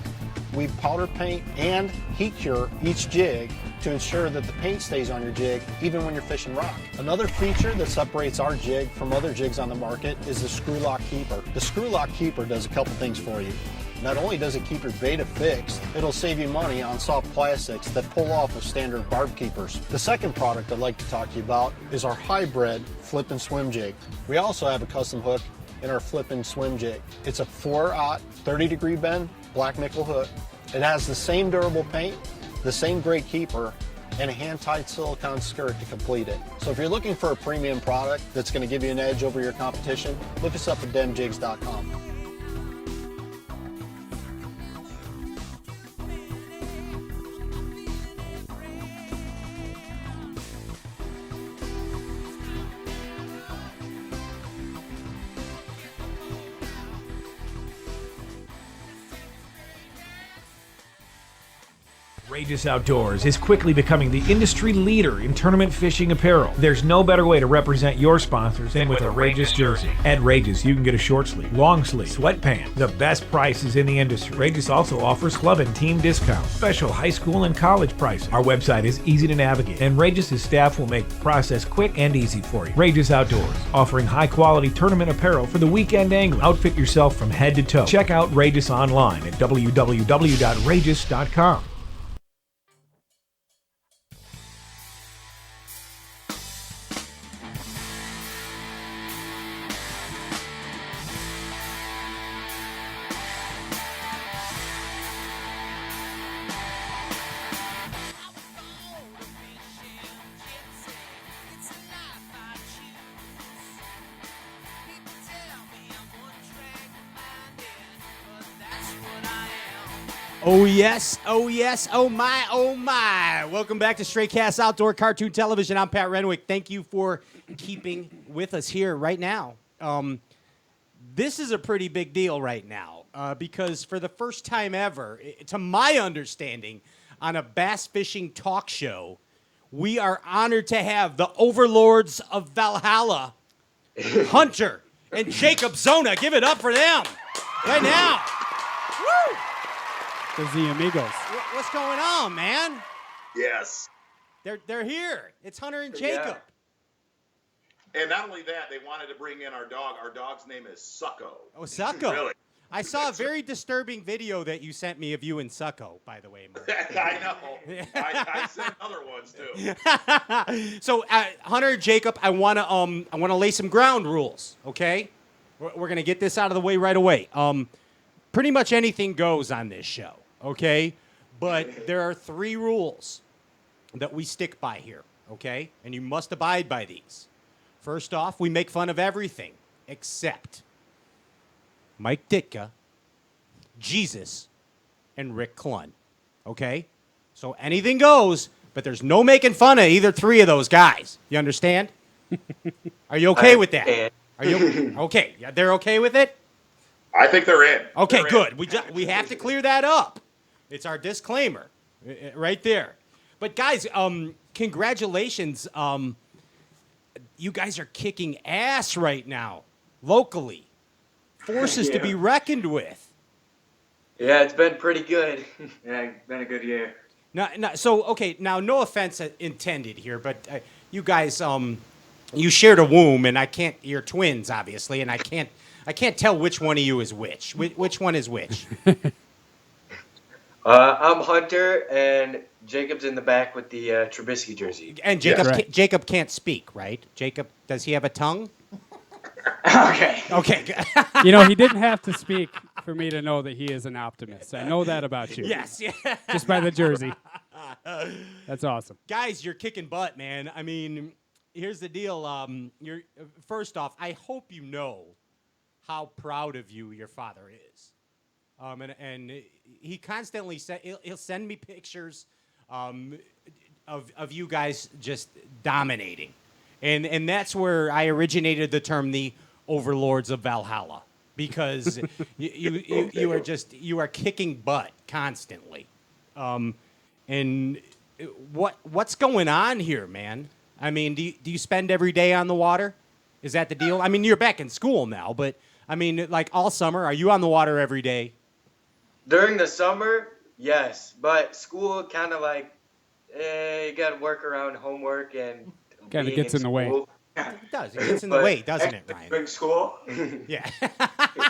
We powder paint and heat cure each jig to ensure that the paint stays on your jig even when you're fishing rock. Another feature that separates our jig from other jigs on the market is the screw lock keeper. The screw lock keeper does a couple things for you. Not only does it keep your bait affixed, it'll save you money on soft plastics that pull off of standard barb keepers. The second product I'd like to talk to you about is our hybrid flip and swim jig. We also have a custom hook in our flipping swim jig. It's a 4-aught, 30-degree bend, black nickel hook. It has the same durable paint, the same great keeper, and a hand-tied silicone skirt to complete it. So if you're looking for a premium product that's going to give you an edge over your competition, look us up at demjigs.com. Outrageous Outdoors is quickly becoming the industry leader in tournament fishing apparel. There's no better way to represent your sponsors than with a Outrageous jersey. At Outrageous, you can get a short sleeve, long sleeve, sweatpant, the best prices in the industry. Outrageous also offers club and team discounts, special high school and college pricing. Our website is easy to navigate, and Outrageous' staff will make the process quick and easy for you. Outrageous Outdoors, offering high-quality tournament apparel for the weekend angler. Outfit yourself from head to toe. Check out Outrageous online at www.outrageous.com. Oh, yes. Oh, yes. Oh, my. Oh, my. Welcome back to Straight Cast Outdoor Cartoon Television. I'm Pat Renwick. Thank you for keeping with us here right now. This is a pretty big deal right now because for the first time ever, to my understanding, on a bass fishing talk show, we are honored to have the overlords of Valhalla, Hunter and Jakob Zona. Give it up for them right now. Woo! The Amigos. What's going on, man? Yes. They're here. It's Hunter and Jakob. Yeah. And not only that, they wanted to bring in our dog. Our dog's name is Succo. Oh, Succo. Really? I saw a very disturbing video that you sent me of you and Succo, by the way, Mark. I know. I sent other ones too. So, Hunter and Jakob, I want to lay some ground rules, okay? We're going to get this out of the way right away. Pretty much anything goes on this show, okay? But there are 3 rules that we stick by here, okay? And you must abide by these. First off, we make fun of everything except Mike Ditka, Jesus, and Rick Clunn, okay? So anything goes, but there's no making fun of either 3 of those guys. You understand? Are you okay with that? Are you okay? Yeah, they're okay with it? I think they're in. Okay, They're good. in. We have to clear that up. It's our disclaimer right there. But guys, congratulations. You guys are kicking ass right now, locally. Forces to be reckoned with. Yeah, it's been pretty good. Yeah, it's been a good year. Now, no offense intended here, but you guys, you shared a womb, and you're twins, obviously, and I can't tell which one of you is which. Which one is which? I'm Hunter, and Jacob's in the back with the Trubisky jersey. And Jacob can't speak, right? Jacob, does he have a tongue? Okay. Okay. He didn't have to speak for me to know that he is an optimist. I know that about you. Yes. Yeah. Just by the jersey. That's awesome. Guys, you're kicking butt, man. I mean, here's the deal. You're first off, I hope you know how proud of you your father is. And he constantly he'll send me pictures of you guys just dominating. And that's where I originated the term the overlords of Valhalla, because you are kicking butt constantly. And what's going on here, man? I mean, do you spend every day on the water? Is that the deal? I mean, you're back in school now, but I mean, like all summer, are you on the water every day? During the summer, yes, but school kind of like, you got to work around homework and kind of gets in the way. It does. It gets in the way, doesn't it, Ryan? Big school. Yeah.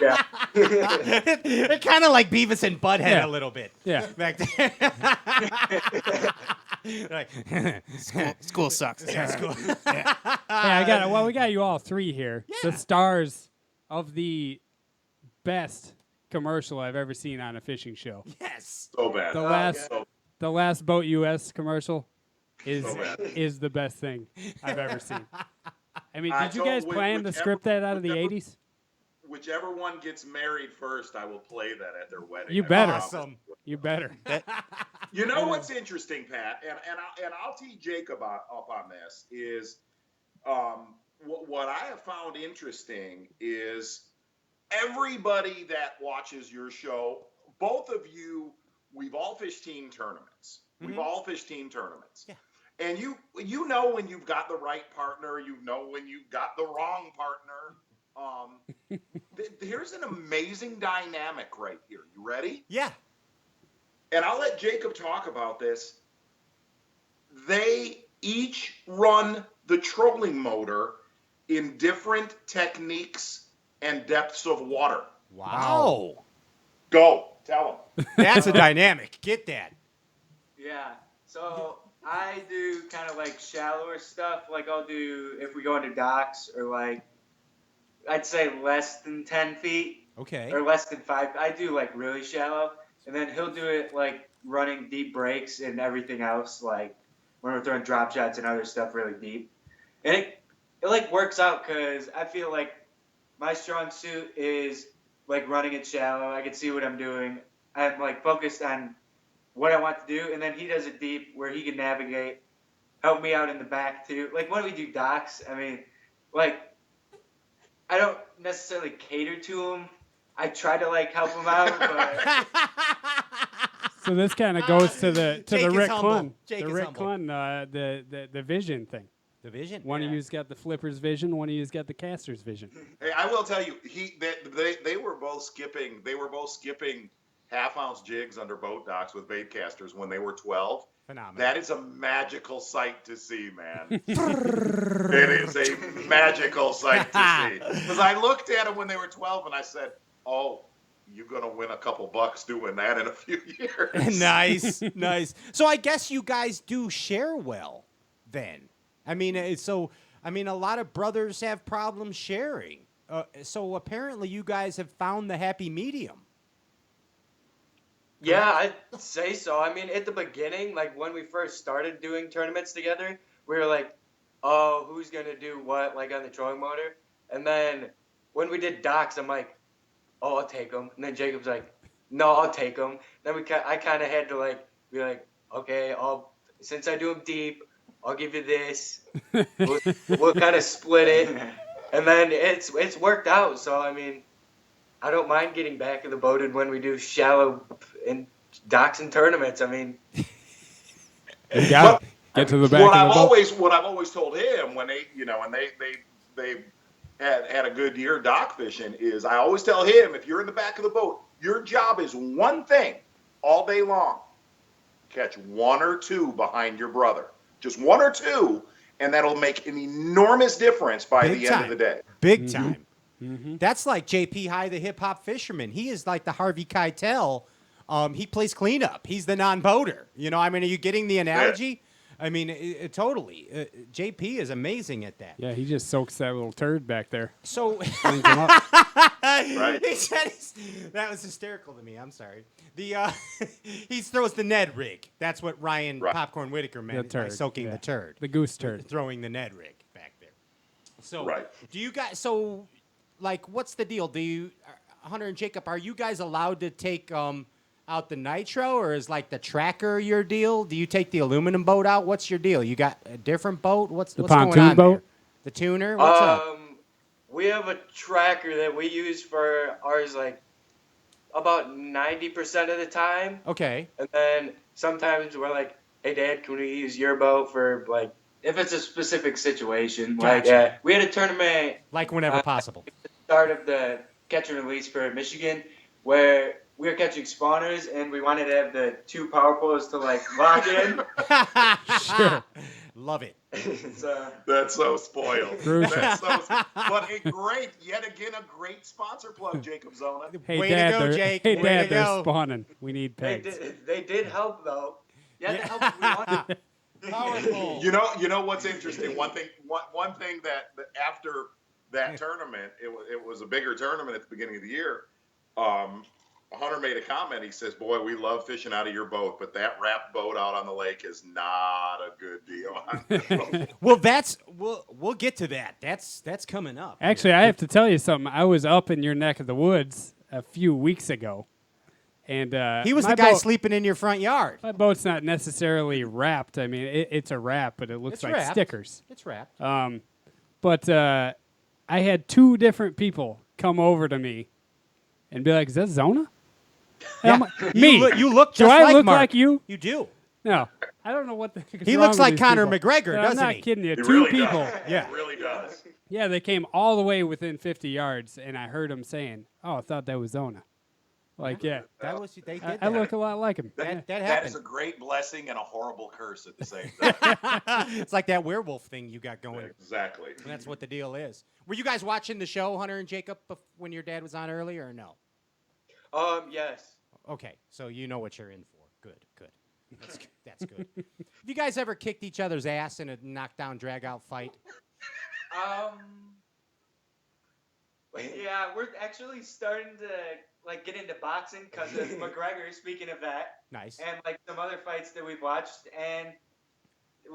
Yeah. They're kind of like Beavis and Butthead Yeah. a little bit. Yeah. Back there. Like, School sucks. yeah, school. Hey, we got you all 3 here. Yeah. The stars of the best commercial I've ever seen on a fishing show. Yes. So bad. The last Boat US commercial is So bad. is the best thing I've ever seen. I mean, I did you told guys plan to script that out of the 80s? Whichever one gets married first, I will play that at their wedding. You I better. promise. Awesome. You better. You know what's interesting, Pat, and I'll tee Jacob up on this is what I have found interesting is everybody that watches your show, both of you, we've all fished team tournaments. We've all fished team tournaments. Yeah. And you know when you've got the right partner, you know when you've got the wrong partner. Here's an amazing dynamic right here. You ready? Yeah. And I'll let Jacob talk about this. They each run the trolling motor in different techniques and depths of water. Wow. Go, tell them. That's a dynamic. Get that. Yeah. So I do kind of like shallower stuff. Like I'll do if we go into docks or like I'd say less than 10 feet Okay. or less than 5. I do like really shallow, and then he'll do it like running deep breaks and everything else, like when we're throwing drop shots and other stuff really deep. And it like works out because I feel like my strong suit is like running it shallow. I can see what I'm doing. I'm like focused on what I want to do, and then he does it deep where he can navigate, help me out in the back too. Like when we do docks, I mean, like I don't necessarily cater to him. I try to like help him out, but So this kind of goes to the Jake is Rick humble. Clun, Jake the is Rick humble. Clun, the vision thing. The vision. One of you's got the flipper's vision. One of you's got the caster's vision. Hey, I will tell you, they were both skipping. They were both skipping half-ounce jigs under boat docks with bait casters when they were 12. Phenomenal. That is a magical sight to see, man. It is a magical sight to see. Because I looked at them when they were 12 and I said, "Oh, you're gonna win a couple bucks doing that in a few years." Nice, nice. So I guess you guys do share well, then. I mean, a lot of brothers have problems sharing. So apparently, you guys have found the happy medium. yeah, I'd say so. I mean, at the beginning, like when we first started doing tournaments together, we were like, oh, who's going to do what, like on the trolling motor? And then when we did docks, I'm like, oh, I'll take them. And then Jacob's like, no, I'll take them. Then I kind of had to like be like, okay, since I do them deep, I'll give you this. We'll kind of split it. And then it's worked out. So, I mean, I don't mind getting back in the boat and when we do shallow in docks and tournaments. I mean, You got it. Get to the back What of I've the boat. always told him when they had a good year dock fishing is I always tell him, if you're in the back of the boat, your job is one thing all day long: catch one or two behind your brother, just one or two, and that'll make an enormous difference by the end of the day. Big time. That's like JP High, the hip hop fisherman. He is like the Harvey Keitel. He plays cleanup. He's the non-boater. You know, I mean, are you getting the analogy? I mean, totally. JP is amazing at that. Yeah, he just soaks that little turd back there. So Cleans him up. Right. he said that was hysterical to me. I'm sorry. He throws the Ned rig. That's what Ryan Popcorn Whitaker meant by turd, soaking yeah. the turd. The goose turd. Throwing the Ned rig back there. So Right. do you guys? So like, what's the deal? Do you, Hunter and Jacob? Are you guys allowed to take out the nitro, or is like the tracker your deal? Do you take the aluminum boat out? What's your deal? You got a different boat? What's going pontoon on boat? there? The tuner? What's up? we have a tracker that we use for ours like about 90% of the time. Okay. And then sometimes we're like, hey, Dad, can we use your boat for like, if it's a specific situation. Like, Gotcha. we had a tournament Like whenever possible. at the start of the catch and release for Michigan where we were catching spawners and we wanted to have the 2 power poles to like lock in. Sure. Love it. So, That's so spoiled. Crucial. But yet again, a great sponsor plug, Jakob Zona. Hey, Way to Dad, go, they're, Jake. Hey, Way Dad, to they're go. spawning. We need they pegs. did help though. Yeah, they helped if we wanted. Powerful. You know what's interesting? One thing that after that tournament, it was a bigger tournament at the beginning of the year. Hunter made a comment. He says, "Boy, we love fishing out of your boat, but that wrapped boat out on the lake is not a good deal." Well, we'll get to that. That's coming up. Actually, I have to tell you something. I was up in your neck of the woods a few weeks ago, and he was my the guy boat- sleeping in your front yard. My boat's not necessarily wrapped. I mean, it's a wrap, but it looks It's like wrapped. stickers. It's wrapped. But I had 2 different people come over to me and be like, "Is that Zona?" And I'm like, me. You look Do just I like look Mark. like you? You do. No, I don't know what the heck is He wrong looks with like these Conor people. McGregor, No, doesn't I'm not he? kidding you. He 2 really people. does. Yeah. He really does. Yeah, they came all the way within 50 yards, and I heard them saying, "Oh, I thought that was Zona." Like, yeah, That was they did I that. look a lot like him. That That happened. is a great blessing and a horrible curse at the same time. It's like that werewolf thing you got going. Exactly. And that's what the deal is. Were you guys watching the show, Hunter and Jacob, when your dad was on earlier, or no? Yes. Okay, so you know what you're in for. Good. That's good. Have you guys ever kicked each other's ass in a knockdown, drag-out fight? Yeah, we're actually starting to like get into boxing because of McGregor. Speaking of that, Nice. and like some other fights that we've watched, and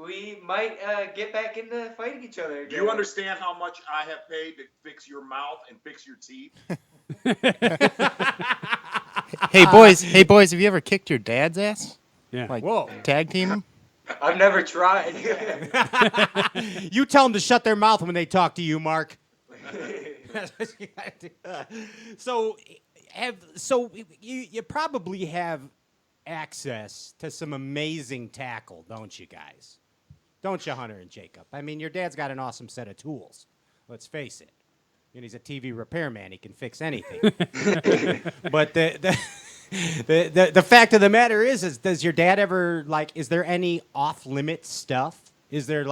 we might get back into fighting each other. Do you understand how much I have paid to fix your mouth and fix your teeth? Hey boys, have you ever kicked your dad's ass? Yeah. Like Whoa. tag team him? I've never tried. You tell them to shut their mouth when they talk to you, Mark. So you probably have access to some amazing tackle, don't you guys? Don't you, Hunter and Jacob? I mean, your dad's got an awesome set of tools. Let's face it. And he's a TV repairman. He can fix anything. But the fact of the matter is does your dad ever, like, is there any off-limit stuff? Is your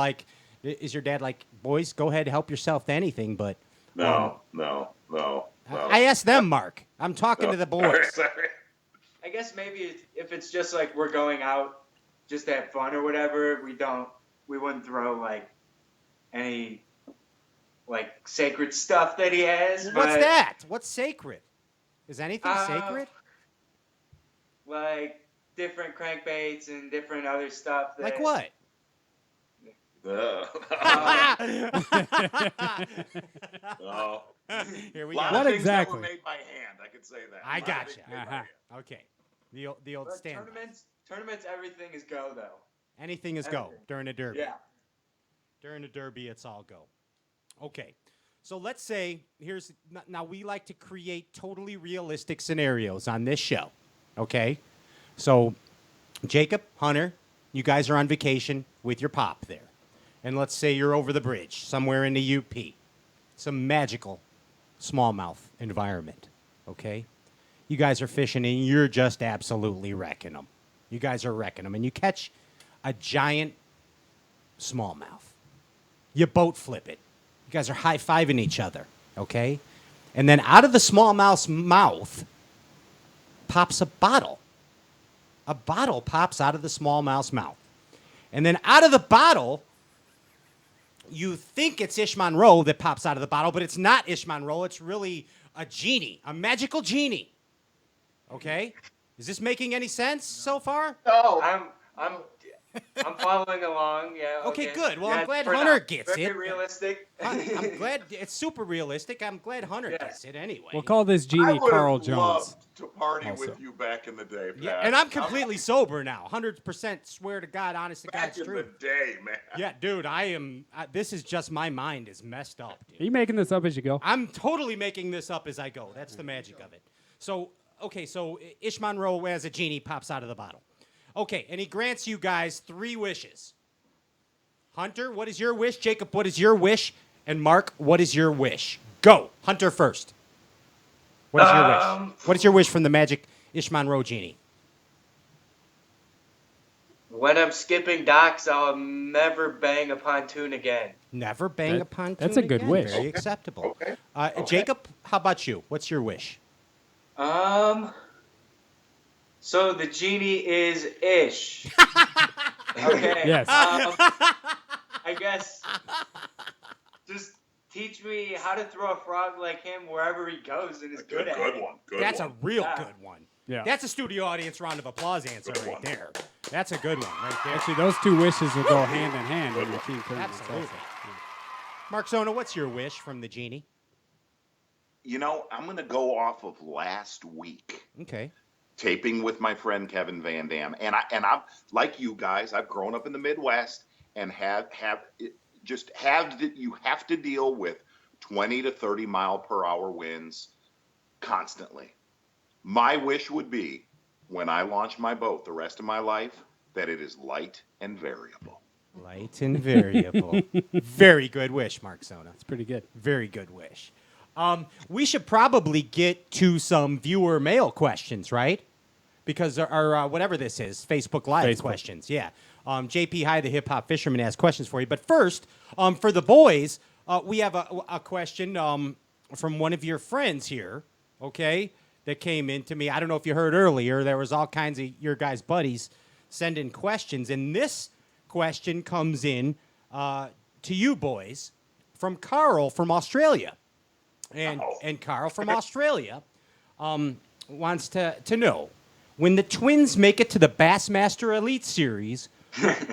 dad like, boys, go ahead, help yourself to anything, but... No. I asked them, Mark. I'm talking to the boys. Sorry. I guess maybe if it's just like we're going out just to have fun or whatever, we wouldn't throw like any like sacred stuff that he has. What's but, that? What's sacred? Is anything sacred? Like different crankbaits and different other stuff. That, Like what? No. Here we A lot go. of What things that exactly? were made by hand, I could say that. I A lot of gotcha. things made by Uh-huh. hand. Okay. The old But stand. tournaments, everything is go though. Anything is go Everything. during a derby. Yeah. During the derby, it's all go. Okay. So let's say now we like to create totally realistic scenarios on this show. Okay? So Jacob, Hunter, you guys are on vacation with your pop there. And let's say you're over the bridge somewhere in the UP. Some magical smallmouth environment. Okay? You guys are fishing and you're just absolutely wrecking them. You guys are wrecking them and you catch a giant smallmouth. You boat flip it. You guys are high-fiving each other, okay? And then out of the smallmouth's mouth pops a bottle. A bottle pops out of the smallmouth's mouth. And then out of the bottle, you think it's Ish Monroe that pops out of the bottle, but it's not Ish Monroe. It's really a genie, a magical genie. Okay? Is this making any sense so far? No. I'm following along. Yeah. Okay, good. Well, I'm Yeah, glad for Hunter now. gets Very it. realistic. I'm glad it's super realistic. I'm glad Hunter gets it anyway. We'll call this I genie would Carl have Jones. loved to party Also. with you back in the day, Pat. Yeah, and I'm completely sober now. 100% swear to God, honest to back God's in truth. the day, man. Yeah, dude, I am. This is just my mind is messed up, Are dude. you making this up as you go? I'm totally making this up as I go. That's the magic of it. So, okay, so Ish Monroe as a genie pops out of the bottle. Okay, and he grants you guys 3 wishes. Hunter, what is your wish? Jacob, what is your wish? And Mark, what is your wish? Go. Hunter first. What is your wish? What is your wish from the magic Ish Monroe genie? When I'm skipping docks, I'll never bang a pontoon again. Never bang a pontoon that's a good again. wish. Very acceptable. Okay. Jacob, how about you? What's your wish? So the genie is Ish. Okay. Yes. I guess just teach me how to throw a frog like him wherever he goes and is good at Good it. one. That's a real Yeah. good one. Yeah. That's a studio audience round of applause answer Good right one. there. That's a good one right there. Actually, those two wishes will go hand in hand in your team tournament. Absolutely. Mark Zona, what's your wish from the genie? You know, I'm going to go off of last week. Okay. Taping with my friend Kevin Van Dam, and I'm like you guys. I've grown up in the Midwest and you have to deal with 20 to 30 mile per hour winds constantly. My wish would be, when I launch my boat the rest of my life, that it is light and variable. Light and variable. Very good wish, Mark Zona. It's pretty good. Very good wish. We should probably get to some viewer mail questions, right? Because our whatever this is, Facebook Live questions. Yeah. JP High, the hip hop fisherman, has questions for you. But first, for the boys, we have a question from one of your friends here, okay, that came in to me. I don't know if you heard earlier. There was all kinds of your guys' buddies sending questions. And this question comes in to you boys from Carl from Australia. And Carl from Australia wants to know, when the Twins make it to the Bassmaster Elite Series,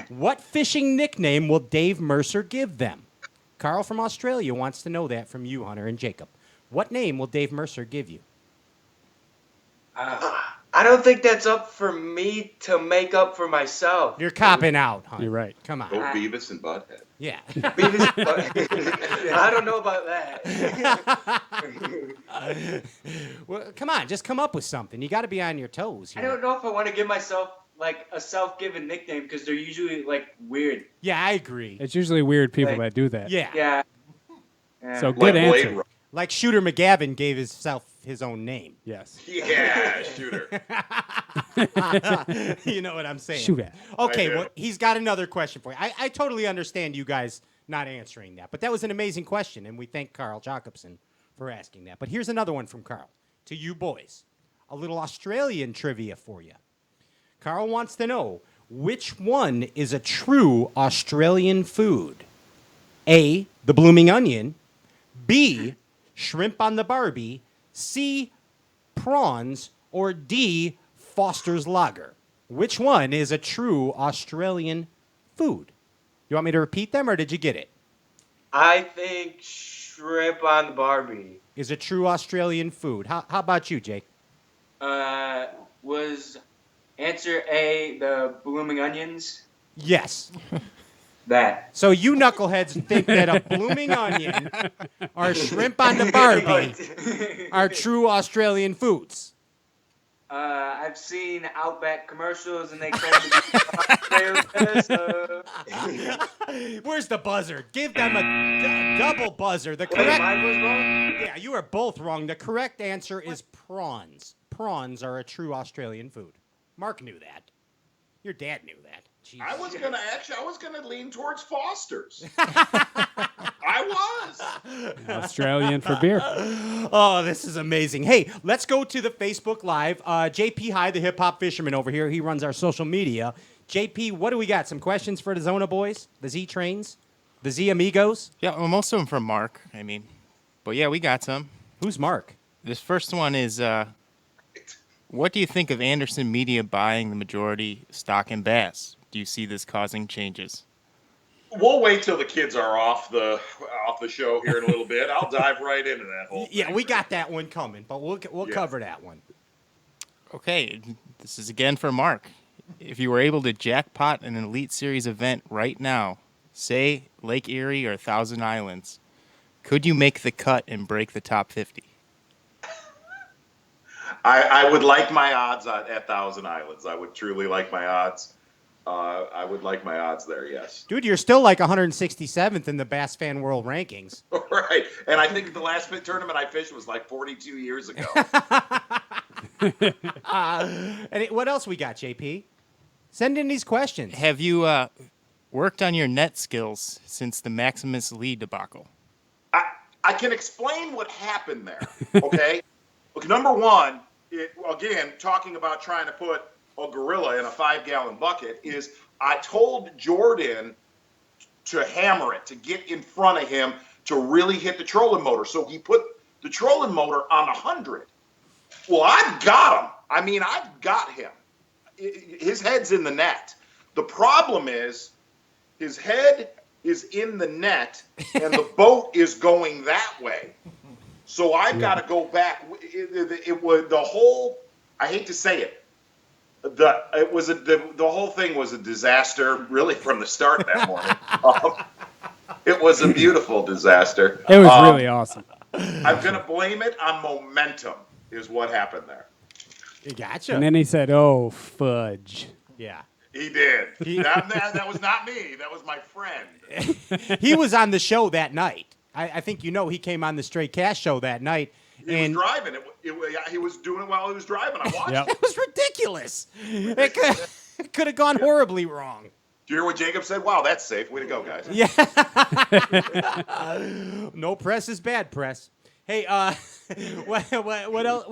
what fishing nickname will Dave Mercer give them? Carl from Australia wants to know that from you, Hunter and Jacob. What name will Dave Mercer give you? I don't think that's up for me to make up for myself. You're copping out, Hunter. You're right. Come on. Go Beavis and Butthead. Yeah. I don't know about that. Well, come on, just come up with something. You got to be on your toes I here. don't know if I want to give myself like a self-given nickname because they're usually like weird. Yeah, I agree. It's usually weird people Like- that do that. Yeah. Yeah. So good Like Blade answer. Runner. Like Shooter McGavin gave himself his own name. Yes. Yeah, shooter. You know what I'm saying? Shoot at. Okay, I do. well, he's got another question for you. I totally understand you guys not answering that, but that was an amazing question, and we thank Carl Jacobson for asking that. But here's another one from Carl to you boys. A little Australian trivia for you. Carl wants to know, which one is a true Australian food? A, the blooming onion. B, shrimp on the Barbie. C, prawns. Or D, Foster's Lager. Which one is a true Australian food? You want me to repeat them, or did you get it? I think shrimp on the Barbie Is a true Australian food. How about you, Jake? was answer A the blooming onions. Yes. That. So you knuckleheads think that a blooming onion or shrimp on the Barbie are true Australian foods. I've seen Outback commercials and they claim to be Australia, so... Where's the buzzer? Give them a double buzzer. The Wait, correct. mine was wrong? Yeah, you are both wrong. The correct answer is prawns. Prawns are a true Australian food. Mark knew that. Your dad knew that. Jeez. I was gonna lean towards Foster's. I was. Australian for beer. Oh, this is amazing. Hey, let's go to the Facebook Live. JP High, the hip hop fisherman over here. He runs our social media. JP, what do we got? Some questions for the Zona boys? The Z Trains? The Z Amigos? Yeah, well, most of them from Mark. But yeah, we got some. Who's Mark? This first one is, what do you think of Anderson Media buying the majority stock in Bass? Do you see this causing changes? We'll wait till the kids are off the show here in a little bit. I'll dive right into that whole Yeah, thing. we got that one coming, but we'll Yeah. cover that one. Okay, this is again for Mark. If you were able to jackpot an Elite Series event right now, say Lake Erie or Thousand Islands, could you make the cut and break the top 50? I would like my odds at Thousand Islands. I would truly like my odds. I would like my odds there, yes. Dude, you're still like 167th in the Bass Fan World Rankings. Right. And I think the last tournament I fished was like 42 years ago. What else we got, JP? Send in these questions. Have you worked on your net skills since the Maximus Lee debacle? I can explain what happened there, okay? Look, number one, again, talking about trying to put a gorilla in a 5-gallon bucket, is I told Jordan to hammer it, to get in front of him, to really hit the trolling motor. So he put the trolling motor on 100. Well, I've got him. I mean, I've got him. His head's in the net. The problem is his head is in the net and the boat is going that way. So I've got to go back. It was the whole, I hate to say it, the whole thing was a disaster really from the start that morning. It was a beautiful disaster. It was really awesome. I'm going to blame it on momentum is what happened there. You gotcha. And then he said, "Oh, fudge." Yeah. He did. That was not me. That was my friend. He was on the show that night. I think you know he came on the Straight Cash show that night. He was driving. He was doing it while he was driving. I watched it. It was ridiculous. It could have gone horribly wrong. Do you hear what Jacob said? Wow, that's safe. Way to go, guys. Yeah. No press is bad press. Hey, what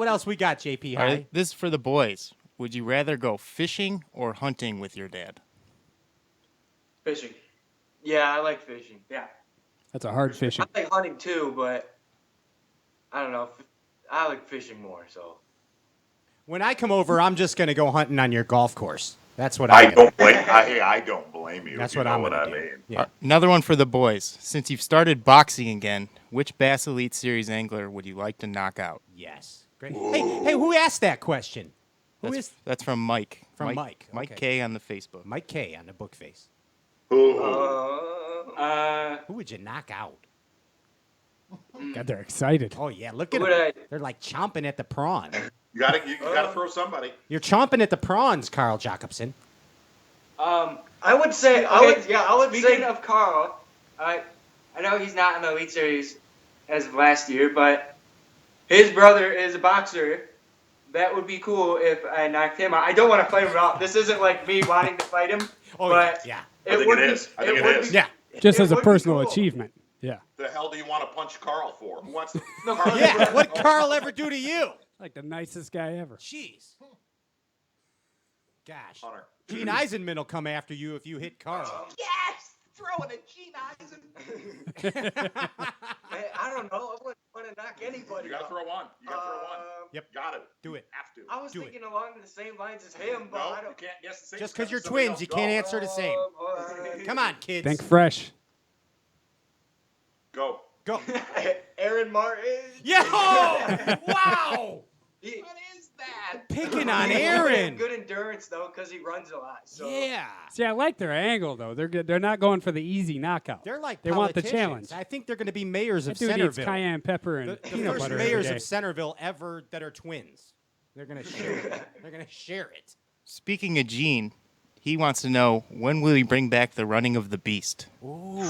else we got, JP? All right, this is for the boys. Would you rather go fishing or hunting with your dad? Fishing. Yeah, I like fishing. Yeah. That's a hard fishing. I like hunting too, but I don't know. I like fishing more. So When I come over, I'm just going to go hunting on your golf course. That's what I don't blame you. That's if you what know I'm what going I to do. mean. Yeah. Another one for the boys. Since you've started boxing again, which Bass Elite Series angler would you like to knock out? Yes. Great. Hey, who asked that question? That's from Mike. From Mike. Mike Okay. K on the Facebook. Mike K on the book face. Ooh. Who would you knock out? God, they're excited. Oh yeah, look at Who them. would I- They're like chomping at the prawn. You gotta throw somebody. You're chomping at the prawns, Carl Jacobson. I would say. Speaking Speaking of Carl, I know he's not in the Elite Series as of last year, but his brother is a boxer. That would be cool if I knocked him out. I don't want to fight him out. This isn't like me wanting to fight him. Oh but yeah. I think it is. I think it is. Yeah. Just It as a would be personal cool. achievement. Yeah. The hell do you want to punch Carl for? Who wants to? Yeah. What did Carl ever do to you? Like the nicest guy ever. Jeez. Gosh. Hunter. Gene Eisenman will come after you if you hit Carl. Yes! Throwing a Gene Eisen. I don't know. I wouldn't want to knock anybody You gotta out. throw one. You gotta throw one. Yep. Got it. Do it. Have to. I was Do thinking along the same lines as him, but No, I you don't. can't guess the same. Just because stuff you're as somebody twins, else. you Go. can't answer the same. Come on, kids. Think fresh. Go. Go. Aaron Martin. Yeah. Oh, wow. What is that? Picking on He has Aaron. Good endurance though, because he runs a lot. So. Yeah. See, I like their angle though. They're good. They're not going for the easy knockout. They're like they want the politicians. challenge. I think they're going to be mayors of That dude eats Centerville. cayenne pepper and The peanut first butter every mayors day. of Centerville ever that are twins. They're going to share it. They're going to share it. Speaking of Gene, he wants to know, when will he bring back the running of the beast? Ooh.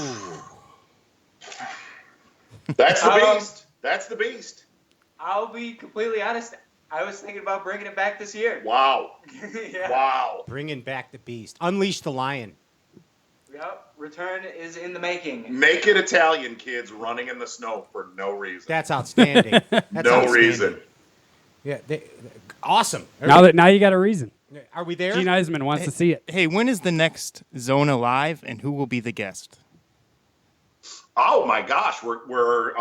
That's the beast. That's the beast. I'll be completely honest. I was thinking about bringing it back this year. Wow. Yeah. Wow. Bringing back the beast. Unleash the lion. Yep. Return is in the making. Make it Italian kids running in the snow for no reason. That's outstanding. That's no outstanding. reason. Yeah. Awesome. Now you got a reason. Are we there? Gene Eisman wants to see it. Hey, when is the next Zona live, and who will be the guest? Oh my gosh, we're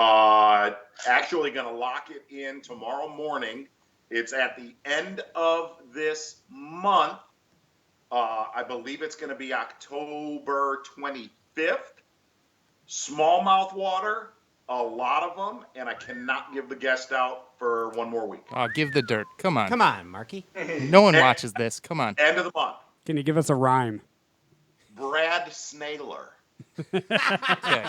actually going to lock it in tomorrow morning. It's at the end of this month. I believe it's going to be October 25th. Smallmouth water, a lot of them, and I cannot give the guest out for one more week. Give the dirt. Come on. Come on, Marky. No one watches this. Come on. End of the month. Can you give us a rhyme? Brad Snailer. Okay.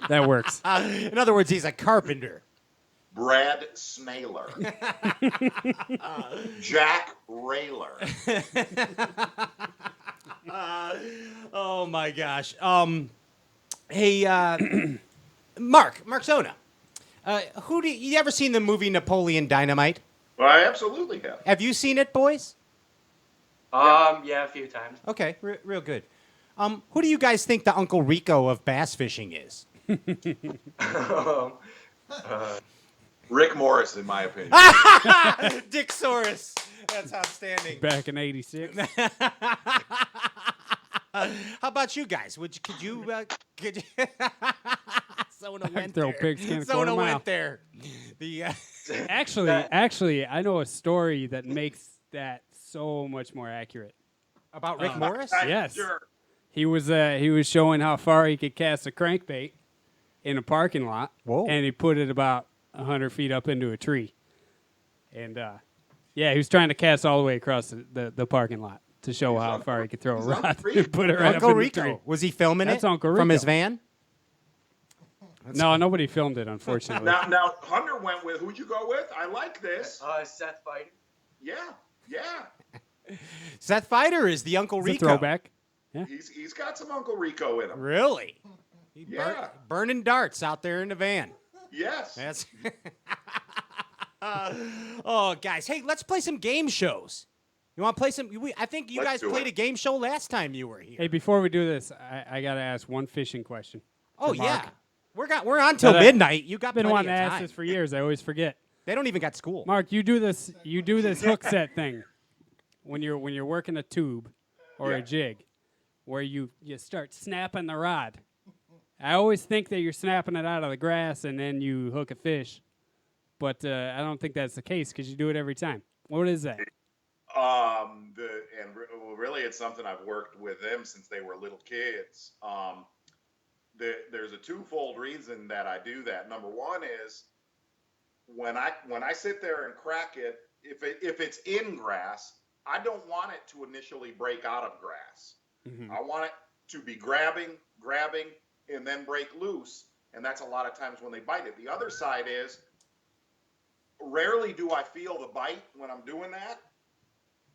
That works. In other words, he's a carpenter. Brad Snailer. Jack Railer. Oh my gosh. Hey, Mark Zona. You ever seen the movie Napoleon Dynamite? Well, I absolutely have. Have you seen it, boys? Yeah, a few times. Okay, real good. Who do you guys think the Uncle Rico of bass fishing is? Rick Morris, in my opinion. Dick Soros. That's outstanding. Back in '86. How about you guys? Could you Zona went Throw there. pigskin a Zona quarter mile. went there. The Actually, I know a story that makes that so much more accurate. about Rick Morris. Yes. Sure. He was showing how far he could cast a crankbait in a parking lot. Whoa. And he put it about 100 feet up into a tree. And he was trying to cast all the way across the parking lot to show how far he could throw a rod and put it right Uncle up in Rico. the tree. Was he filming That's it Uncle from his Rico. van? No, nobody filmed it, unfortunately. Now, Hunter went with, who'd you go with? I like this. Seth Fighter. Yeah. Seth Fighter is the Uncle It's a Rico. throwback. He's got some Uncle Rico in him. Really? Yeah. Burning darts out there in the van. Yes. That's. Oh, guys, hey, let's play some game shows. You want to play some? I think you Let's guys do played it. a game show last time you were here. Hey, before we do this, I got to ask one fishing question. Oh for Mark. yeah, we're on till But, midnight. You got I've been plenty wanting of to ask time. this for years. I always forget. They don't even got school. Mark, you do this hook set thing when you're working a tube or a jig, where you start snapping the rod. I always think that you're snapping it out of the grass and then you hook a fish, but I don't think that's the case because you do it every time. What is that? Really, it's something I've worked with them since they were little kids. There's a twofold reason that I do that. Number one is when I sit there and crack it, if it's in grass, I don't want it to initially break out of grass. Mm-hmm. I want it to be grabbing, and then break loose. And that's a lot of times when they bite it. The other side is rarely do I feel the bite when I'm doing that.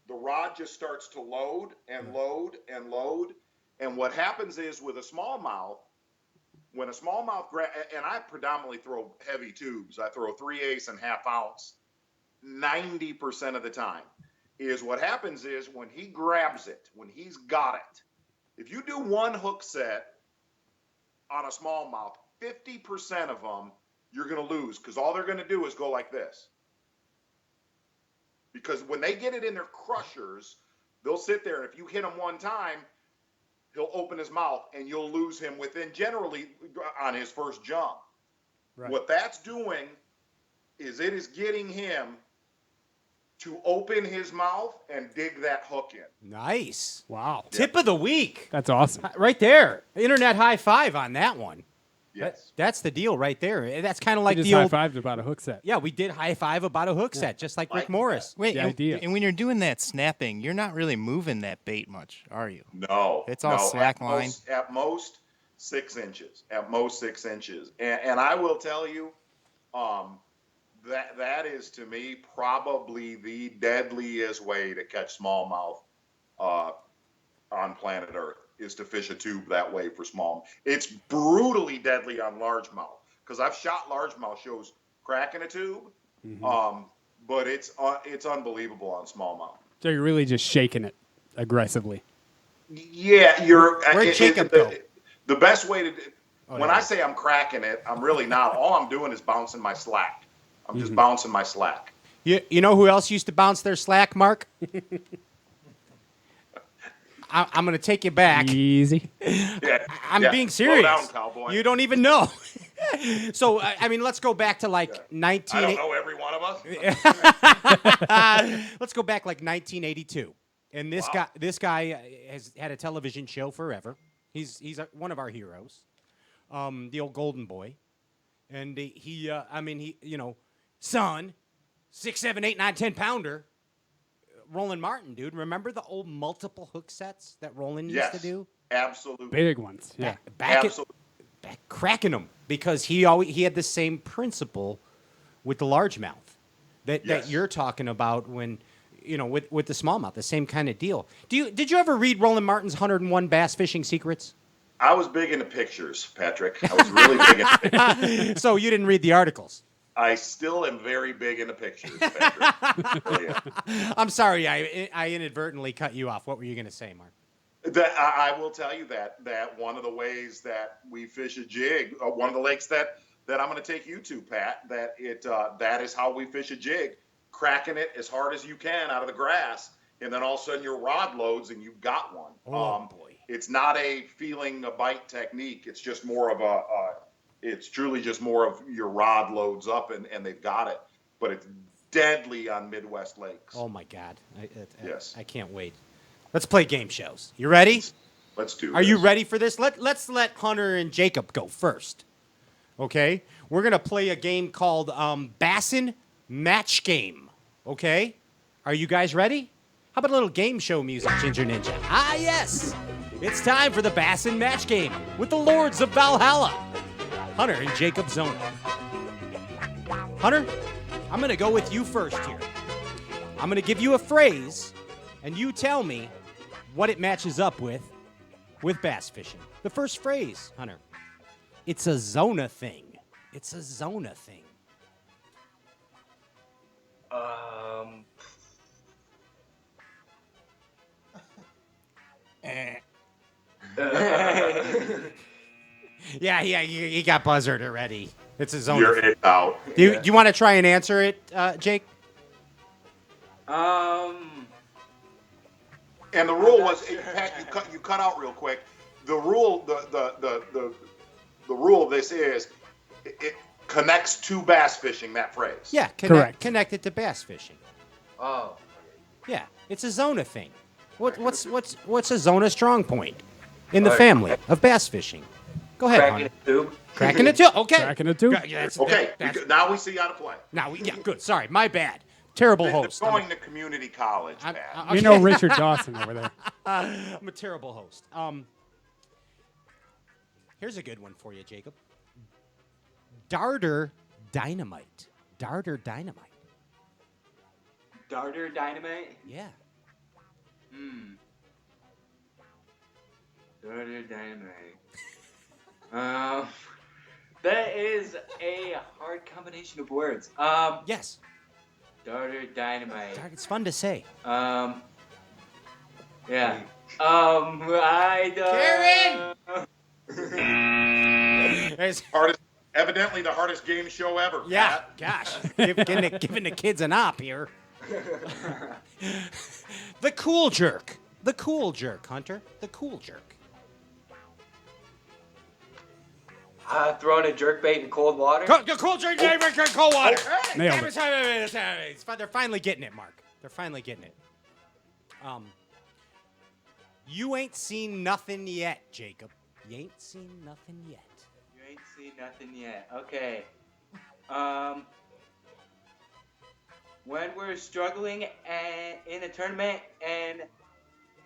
The rod just starts to load and load and load. And what happens is with a smallmouth, when a smallmouth, and I predominantly throw heavy tubes. I throw 3/8 and 1/2 ounce 90% of the time. Is what happens is when he grabs it, when he's got it, if you do one hook set on a smallmouth, 50% of them you're going to lose because all they're going to do is go like this. Because when they get it in their crushers, they'll sit there, and if you hit him one time, he'll open his mouth, and you'll lose him within generally on his first jump. Right. What that's doing is it is getting him to open his mouth and dig that hook in. Nice. Wow. Tip of the week. That's awesome. Right there. Internet high five on that one. Yes. That's the deal right there. That's kind of like We just the old. high-fived about a hook set. Yeah, we did high five about a hook set, just like Rick Morris. Wait, The and, idea. and when you're doing that snapping, you're not really moving that bait much, are you? No. It's all slack line. At most 6 inches. At most 6 inches. And I will tell you, that is to me probably the deadliest way to catch smallmouth on planet Earth, is to fish a tube that way for small. It's brutally deadly on largemouth because I've shot largemouth shows cracking a tube, but it's unbelievable on smallmouth. So you're really just shaking it aggressively. Yeah, Where'd Jacob go? The best way to do, when there I he is. say I'm cracking it, I'm really not. All I'm doing is bouncing my slack. I'm just bouncing my slack. You know who else used to bounce their slack, Mark? I'm going to take you back. Easy. Yeah, I'm being Slow serious. down, cowboy. You don't even know. So, I mean, let's go back to like I don't know every one of us. Let's go back like 1982. And this guy has had a television show forever. He's one of our heroes, the old Golden Boy. And he son, 6, 7, 8, 9, 10 pounder, Roland Martin, dude. Remember the old multiple hook sets that Roland used to do? Absolutely. Big ones. Yeah. Back Absolutely. cracking them because he had the same principle with the largemouth that you're talking about when with the smallmouth, the same kind of deal. Did you ever read Roland Martin's 101 Bass Fishing Secrets? I was big into pictures, Patrick. I was really big into pictures. So you didn't read the articles. I still am very big into pictures, Patrick. Really am. I'm sorry, I inadvertently cut you off. What were you going to say, Mark? I will tell you that one of the ways that we fish a jig, one of the lakes that I'm going to take you to, Pat, that is how we fish a jig, cracking it as hard as you can out of the grass, and then all of a sudden your rod loads and you've got one. Oh, boy. It's not a feeling a bite technique. It's just more of It's truly just more of your rod loads up and they've got it. But it's deadly on Midwest lakes. Oh my God! Yes. I can't wait. Let's play game shows. You ready? Let's do. Are you ready for this? Let's let Hunter and Jacob go first. Okay, we're gonna play a game called Bassin Match Game. Okay, are you guys ready? How about a little game show music, Ginger Ninja? Ah, yes, it's time for the Bassin Match Game with the Lords of Valhalla, Hunter and Jakob Zona. Hunter, I'm gonna go with you first here. I'm gonna give you a phrase, and you tell me what it matches up with bass fishing. The first phrase, Hunter. It's a Zona thing. It's a Zona thing. Yeah, you got buzzard already. It's a Zona You're thing. it out. Do you want to try and answer it, Jake? And the rule was, Pat, you cut out real quick. The rule, the rule of this is, it connects to bass fishing. That phrase. Yeah, Correct. Connected to bass fishing. Oh. Yeah, it's a Zona thing. What's a Zona strong point in the family of bass fishing? Go ahead, Cracking Hunter. a tube. Cracking a tube. Okay. Cracking a tube. Now we see how to play. Now, yeah, good. Sorry, my bad. Terrible host. Going to community college, Pat. You know Richard Dawson over there. I'm a terrible host. Here's a good one for you, Jacob. Darter dynamite. Darter dynamite. Darter dynamite. Yeah. Darter dynamite. That is a hard combination of words. Yes. Darter dynamite. It's fun to say. Yeah. I don't. Evidently the hardest game show ever. Yeah, Pat. gosh. Giving the kids an op here. The cool jerk. The cool jerk, Hunter. The cool jerk. Throwing a jerkbait in cold water. The cool jerk in cold water. Nailed it. They're finally getting it, Mark. They're finally getting it. You ain't seen nothing yet, Jacob. You ain't seen nothing yet. You ain't seen nothing yet. Okay. When we're struggling in a tournament and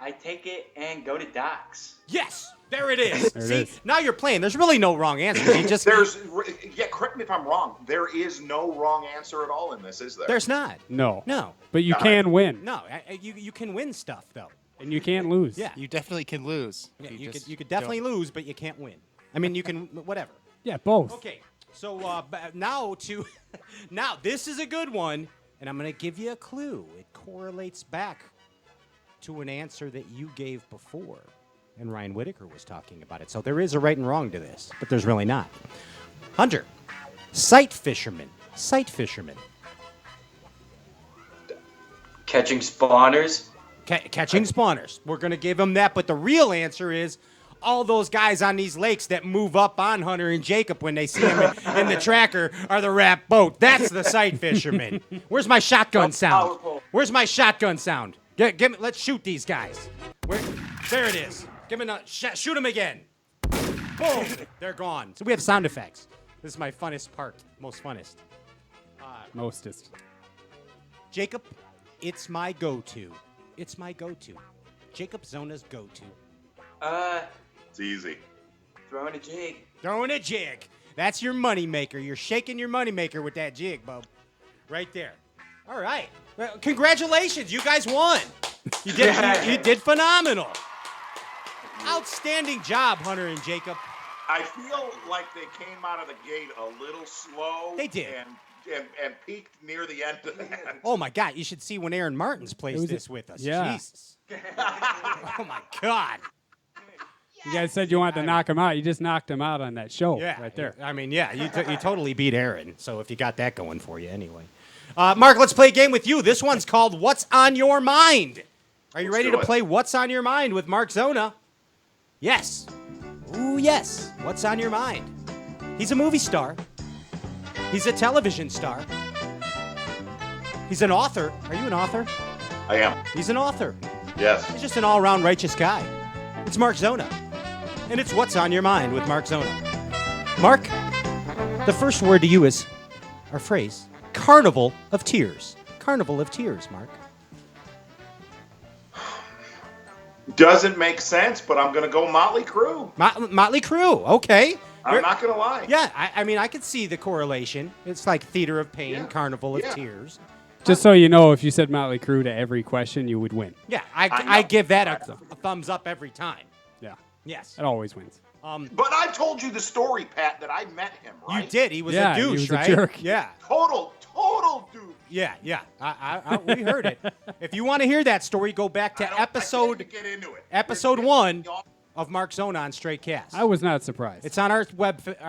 I take it and go to docks. Yes, there it is. There it See, is. now you're playing. There's really no wrong answer. You just Correct me if I'm wrong. There is no wrong answer at all in this, is there? there's not. No. No. But you can win. No, you can win stuff though. And you can't lose. Yeah. You definitely can lose. Yeah, you could definitely lose, but you can't win. I mean, you can whatever. Yeah, both. Okay, so now this is a good one, and I'm gonna give you a clue. It correlates back to an answer that you gave before, and Ryan Whitaker was talking about it. So there is a right and wrong to this, but there's really not. Hunter, sight fisherman. Sight fisherman. Catching spawners. Catching spawners. We're going to give them that, but the real answer is all those guys on these lakes that move up on Hunter and Jacob when they see them in the tracker are the rap boat. That's the sight fisherman. Where's my shotgun sound? Where's my shotgun sound? Give me, let's shoot these guys. There it is. Give me shoot them again. Boom. They're gone. So we have sound effects. This is my funnest part. Most funnest. Mostest. Jacob, it's my go-to. It's my go-to. Jakob Zona's go-to. It's easy. Throwing a jig. Throwing a jig. That's your money maker. You're shaking your money maker with that jig, bub. Right there. All right. Well, congratulations. You guys won. You did phenomenal. Outstanding job, Hunter and Jacob. I feel like they came out of the gate a little slow. They did. And peaked near the end of that. Oh, my God. You should see when Aaron Martins plays this with us. Yeah. Jesus. Oh, my God. You guys said you wanted to knock him out. You just knocked him out on that show right there. I mean, yeah, you totally beat Aaron. So if you got that going for you anyway. Mark, let's play a game with you. This one's called What's on Your Mind? Are you ready to play What's on Your Mind with Mark Zona? Yes. Ooh, yes. What's on your mind? He's a movie star. He's a television star. He's an author. Are you an author? I am. He's an author. Yes. He's just an all-around righteous guy. It's Mark Zona. And it's What's on Your Mind with Mark Zona. Mark, the first word to you is, our phrase, Carnival of Tears. Carnival of Tears, Mark. Doesn't make sense, but I'm going to go Motley Crue. Motley Crue, okay. I'm not going to lie. Yeah, I mean, I could see the correlation. It's like Theater of Pain, Yeah. Carnival of Yeah. Tears. Just so you know, if you said Motley Crue to every question, you would win. Yeah, I I know. give that a thumbs up every time. Yeah. Yes. It always wins. But I told you the story, Pat, that I met him, right? You did. He was Yeah, a he douche, was a right? jerk. Yeah. Total dude. Yeah. We heard it. If you want to hear that story, go back to I can't episode even get into it. episode 1 of Mark Zona on Straight Cast. I was not surprised. It's on our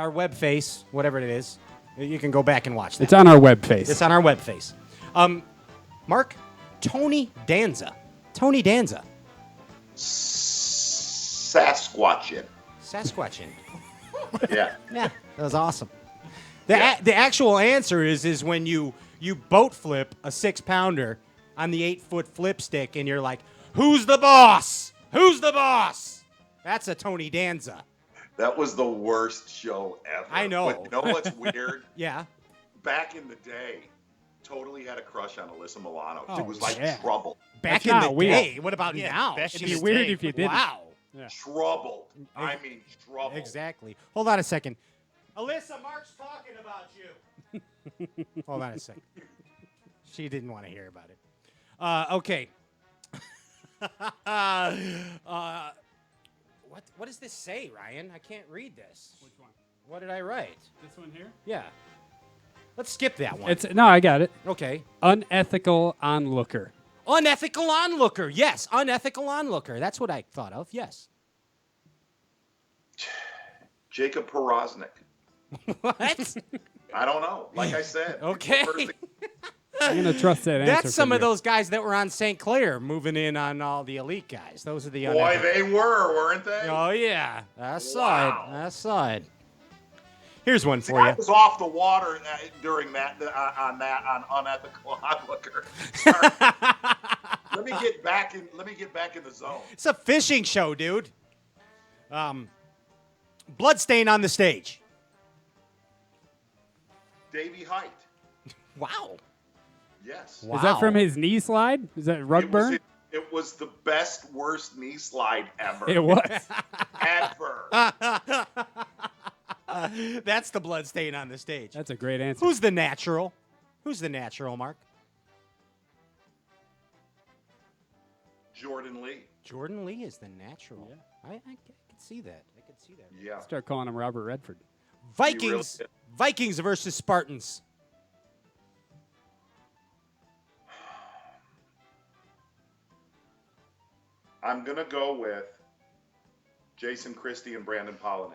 web face, whatever it is. You can go back and watch that. It's on our web face. It's on our web face. Mark, Tony Danza. Tony Danza. Sasquatchin. Sasquatchin. Yeah. Yeah, that was awesome. The actual answer is when you boat flip a 6-pounder on the 8-foot flip stick and you're like, who's the boss? Who's the boss? That's a Tony Danza. That was the worst show ever. I know. But you know what's weird? Yeah. Back in the day, totally had a crush on Alyssa Milano. Oh, It was like yeah. trouble. Back That's in the not weird. day. What about Yeah, now? back in It'd be the weird day. if you didn't. Wow. Yeah. Troubled. I mean, trouble. Exactly. Hold on a second. Alyssa, Mark's talking about you. Hold on a second. She didn't want to hear about it. Okay. What does this say, Ryan? I can't read this. Which one? What did I write? This one here? Yeah. Let's skip that one. No, I got it. Okay. Unethical onlooker. Unethical onlooker. Yes, unethical onlooker. That's what I thought of. Yes. Jacob Porosnik. What? I don't know. Like I said. Okay. I'm going to trust that answer. That's some from of you. those guys that were on St. Clair moving in on all the elite guys. Those are the Boy, unethical. they were, weren't they? Oh, yeah. I saw Wow. it. I saw it. Here's one See, for I you. was off the water during that on unethical onlooker. Let me get back in the zone. It's a fishing show, dude. Bloodstain on the stage. Davey Height. Wow. Yes. Wow. Is that from his knee slide? Is that rug burn? It was the best, worst knee slide ever. It was. Ever. That's the bloodstain on the stage. That's a great answer. Who's the natural? Who's the natural, Mark? Jordan Lee. Jordan Lee is the natural. Yeah. I can see that. I can see that. Yeah. Start calling him Robert Redford. Vikings. really Vikings versus Spartans. I'm going to go with Jason Christie and Brandon Polinick.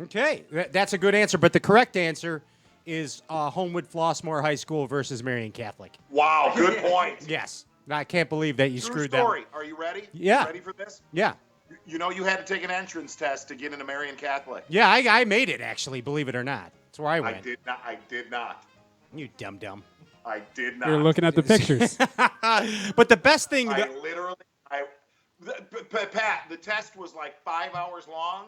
Okay, that's a good answer, but the correct answer is Homewood Flossmoor High School versus Marian Catholic. Wow, good point. Yes. I can't believe that you True screwed story. Are you ready? Yeah. You ready for this? that. Yeah. You know you had to take an entrance test to get into Marian Catholic. Yeah, I made it, actually, believe it or not. That's where I went. I did not. You dum-dum. I did not. You're looking at the pictures. But the best thing... Pat, the test was like 5 hours long.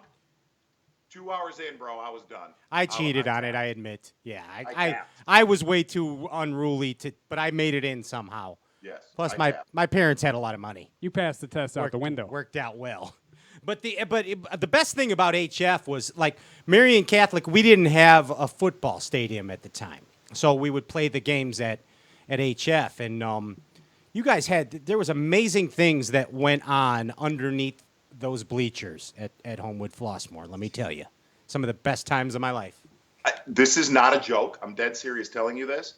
2 hours in, bro, I was done. I cheated on it, I admit. Yeah, I I was way too unruly, but I made it in somehow. Yes. Plus, I tapped. my parents had a lot of money. You passed the test out the window. Worked out well. But the best thing about HF was, like, Marian Catholic, we didn't have a football stadium at the time. So we would play the games at HF. And you guys there was amazing things that went on underneath those bleachers at Homewood Flossmoor, let me tell you. Some of the best times of my life. This is not a joke. I'm dead serious telling you this.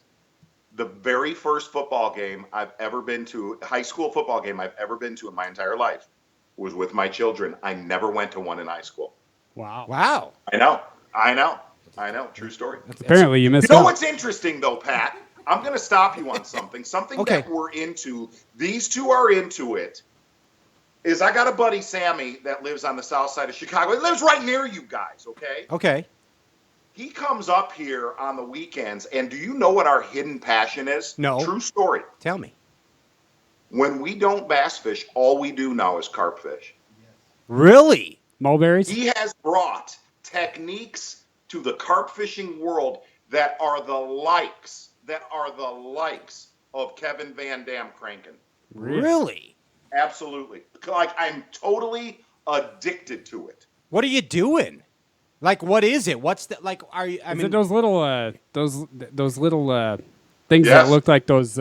The very first football game I've ever been to, high school football game I've ever been to in my entire life, was with my children. I never went to one in high school. Wow. Wow. I know. True story. Apparently you missed You know out. what's interesting, though, Pat? I'm going to stop you on something. Something Okay. that we're into. These two are into it. Is I got a buddy, Sammy, that lives on the south side of Chicago. He lives right near you guys, okay? Okay. He comes up here on the weekends, and do you know what our hidden passion is? No. True story. Tell me. When we don't bass fish, all we do now is carp fish. Really? Mulberries? He has brought techniques to the carp fishing world that are the likes of Kevin Van Dam cranking. Really? Absolutely. Like, I'm totally addicted to it. What are you doing? Like, what is it? What's the like? Are you? I Is mean, it those little things Yes. that look like those?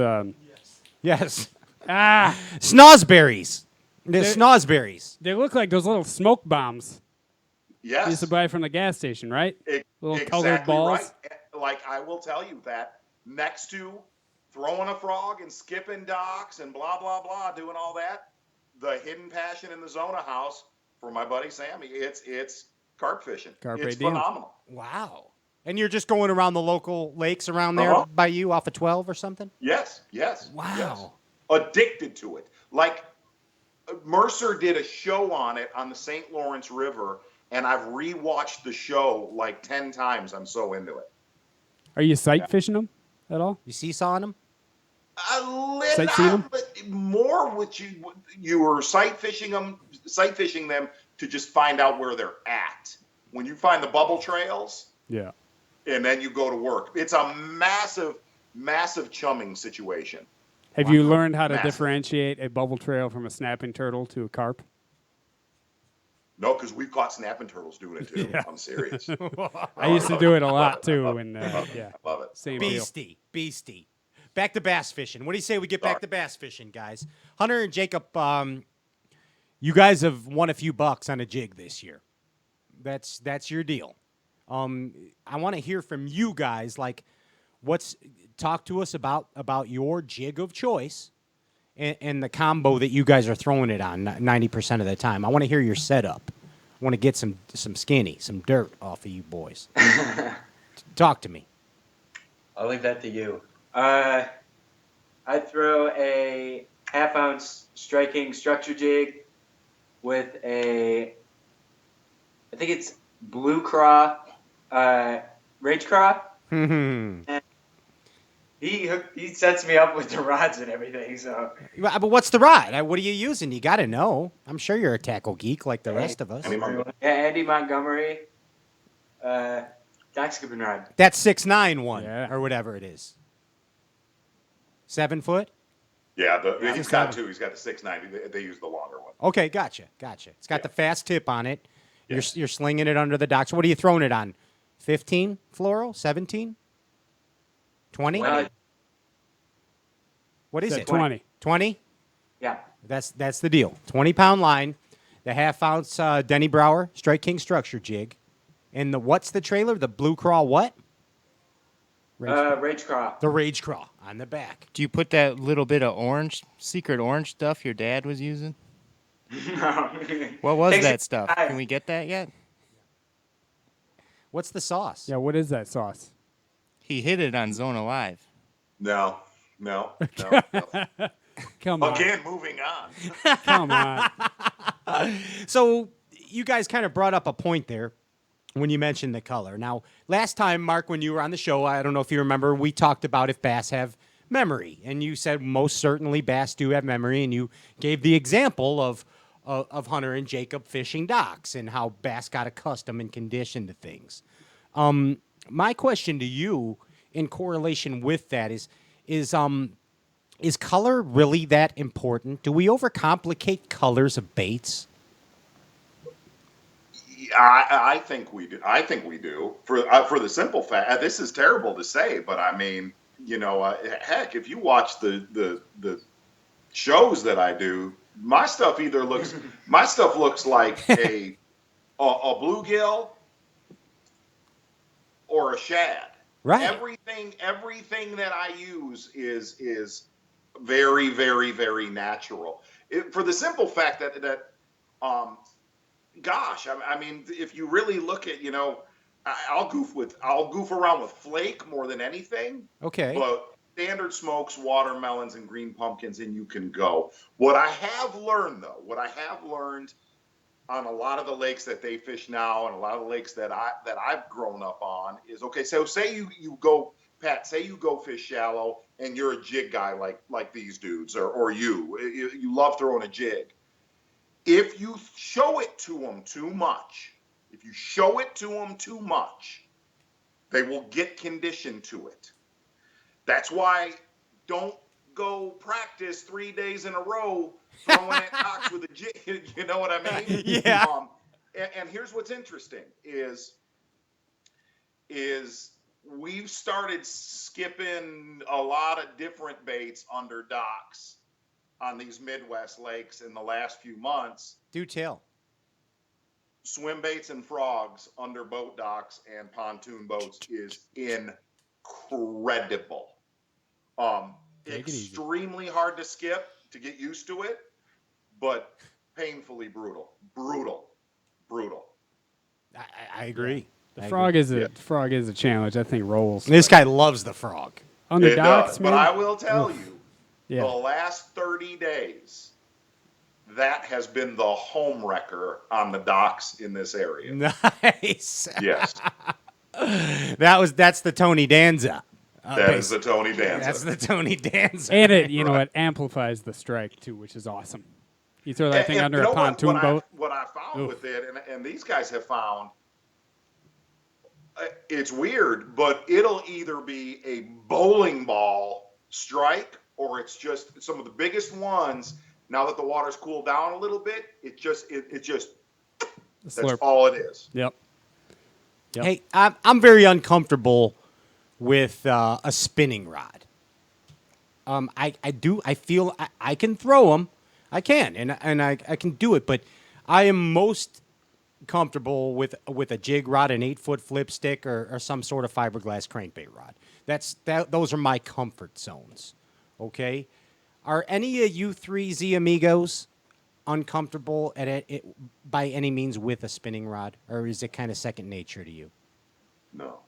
yes, Ah, snozberries. The They're- snozberries. they look like those little smoke bombs you used Yes. to buy from the gas station, right? Little Exactly colored balls. right. Like, I will tell you that next to throwing a frog and skipping docks and blah, blah, blah, doing all that, the hidden passion in the Zona house for my buddy Sammy, it's carp fishing. Carpe It's diem. phenomenal. Wow. And you're just going around the local lakes around there Uh-huh. by you off of 12 or something? Yes. Wow. Yes. Addicted to it. Like, Mercer did a show on it on the St. Lawrence River, and I've rewatched the show like 10 times. I'm so into it. Are you sight fishing them at all? You seesawing them? A little Sightseeing 'em? more with you were sight fishing them to just find out where they're at. When you find the bubble trails, Yeah. and then you go to work. It's a massive chumming situation. Have you learned how to Massive. differentiate a bubble trail from a snapping turtle to a carp? No, because we've caught snapping turtles doing it too. Yeah. I'm serious. I used to do it a lot I too, love it. and I love it. yeah, I love it. same deal. Beastie. Back to bass fishing. What do you say we get back to bass fishing, guys? Hunter and Jacob, you guys have won a few bucks on a jig this year. That's your deal. I want to hear from you guys. Like, talk to us about your jig of choice and the combo that you guys are throwing it on 90% of the time. I want to hear your setup. I want to get some skinny, some dirt off of you boys. Talk to me. I'll leave that to you. I throw a half-ounce striking structure jig with I think it's blue craw, rage craw. And he sets me up with the rods and everything. So But what's the rod? What are you using? You got to know. I'm sure you're a tackle geek like the rest of us. yeah, Andy Montgomery, dock skipping rod. That 6'9" one Yeah. or whatever it is. 7 foot? Yeah, he's got 6'9". two. He's got the 6'9". They use the longer one. Okay, gotcha. It's got the fast tip on it. You're slinging it under the docks. What are you throwing it on? 15 fluoro? 17? 20? What is Said it? 20. 20? Yeah. That's the deal. 20-pound line, the half-ounce Denny Brower Strike King structure jig, and what's the trailer? The Blue Craw what? Rage craw. The Rage Craw on the back. Do you put that little bit of secret orange stuff your dad was using? No. What was Takes that it stuff? high. Can we get that yet? What's the sauce? Yeah, what is that sauce? He hit it on Zona Live. No. Come on. Again, moving on. Come on. So you guys kind of brought up a point there when you mentioned the color. Now, last time, Mark, when you were on the show, I don't know if you remember, we talked about if bass have memory. And you said most certainly bass do have memory. And you gave the example of Hunter and Jacob fishing docks and how bass got accustomed and conditioned to things. My question to you in correlation with that is color really that important? Do we overcomplicate colors of baits? I think we do. I think we do for the simple fact. This is terrible to say, but I mean, heck, if you watch the shows that I do, my stuff looks like a bluegill or a shad. Right. Everything that I use is very, very, very natural. For the simple fact that gosh, I mean, if you really look at, I'll goof around with flake more than anything. Okay. But standard smokes, watermelons, and green pumpkins, and you can go. What I have learned on a lot of the lakes that they fish now, and a lot of the lakes that I've grown up on, is okay. So say you go, Pat. Say you go fish shallow, and you're a jig guy like these dudes, or you love throwing a jig. If you show it to them too much, they will get conditioned to it. That's why don't go practice 3 days in a row throwing at cocks with a jig. You know what I mean? Yeah. And here's what's interesting is we've started skipping a lot of different baits under docks on these Midwest lakes in the last few months. Do tell. Swim baits and frogs under boat docks and pontoon boats is incredible. Extremely hard to skip to get used to it, but painfully brutal. I agree. The frog is a challenge. I think rolls. This guy loves the frog. On the docks, does, man. but I will tell you, Yeah. the last 30 days, that has been the home wrecker on the docks in this area. Nice. Yes. That's the Tony Danza. That is the Tony Danza. That's the Tony Danza. And it amplifies the strike too, which is awesome. You throw that thing under a pontoon boat. What I found with it, and these guys have found, it's weird, but it'll either be a bowling ball strike or it's just some of the biggest ones. Now that the water's cooled down a little bit, that's all it is. Yep. Hey, I'm very uncomfortable with a spinning rod. I feel I can throw them. I can, and I can do it, but I am most comfortable with a jig rod, an 8-foot flip stick, or some sort of fiberglass crankbait rod. Those are my comfort zones. Okay, are any of you three Z amigos uncomfortable at it by any means with a spinning rod, or is it kind of second nature to you? No.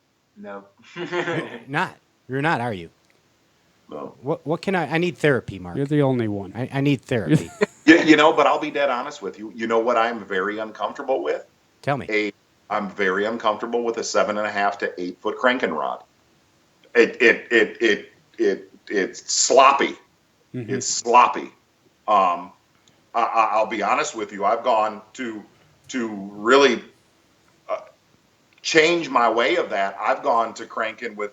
You're not, are you? No. What can I need therapy, Mark. You're the only one. I need therapy. But I'll be dead honest with you. You know what I'm very uncomfortable with? Tell me. I'm very uncomfortable with a 7.5 to 8 foot cranking rod. It's sloppy. Mm-hmm. It's sloppy. I'll be honest with you. I've gone to really change my way of that. I've gone to cranking with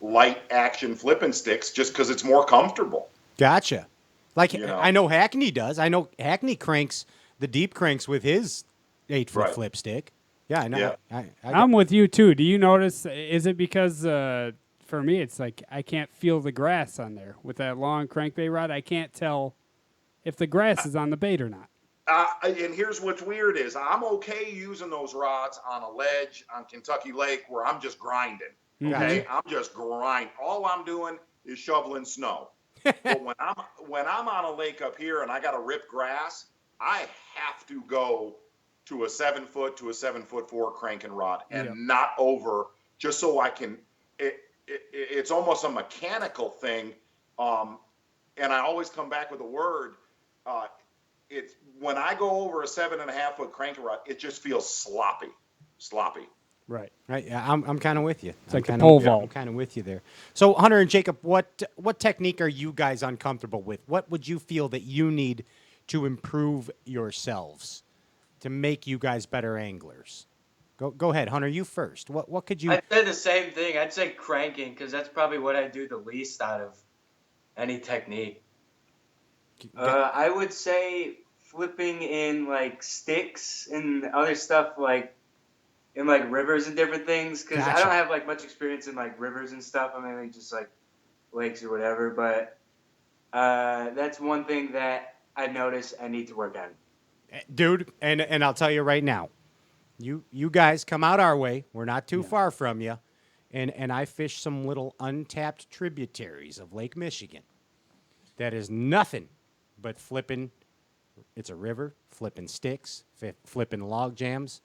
light action flipping sticks just because it's more comfortable. Gotcha. I know Hackney does. I know Hackney cranks the deep cranks with his 8-foot flip stick. Yeah, I know. Yeah. I'm with you too. Do you notice? Is it because for me it's like I can't feel the grass on there with that long crankbait rod? I can't tell if the grass is on the bait or not. And here's what's weird is I'm okay using those rods on a ledge on Kentucky Lake where I'm just grinding. Okay, I'm just grinding. All I'm doing is shoveling snow. But when I'm on a lake up here and I got to rip grass, I have to go to a 7-foot to a 7'4" cranking rod and not over, just so I can. It's almost a mechanical thing, and I always come back with a word. It's when I go over a 7.5 foot cranking rod, it just feels sloppy. Right. Yeah, I'm kind of with you. It's like the pole vault. I'm kind of with you there. So Hunter and Jacob, what technique are you guys uncomfortable with? What would you feel that you need to improve yourselves to make you guys better anglers? Go ahead, Hunter. You first. What could you? I'd say the same thing. I'd say cranking because that's probably what I do the least out of any technique. I would say flipping in like sticks and other stuff like in like rivers and different things because I don't have like much experience in like rivers and stuff. I'm mainly just like lakes or whatever. But that's one thing that I notice I need to work on. Dude, and I'll tell you right now, you guys come out our way. We're not too far from you, and I fish some little untapped tributaries of Lake Michigan. That is nothing but flipping. It's a river, flipping sticks, flipping log jams.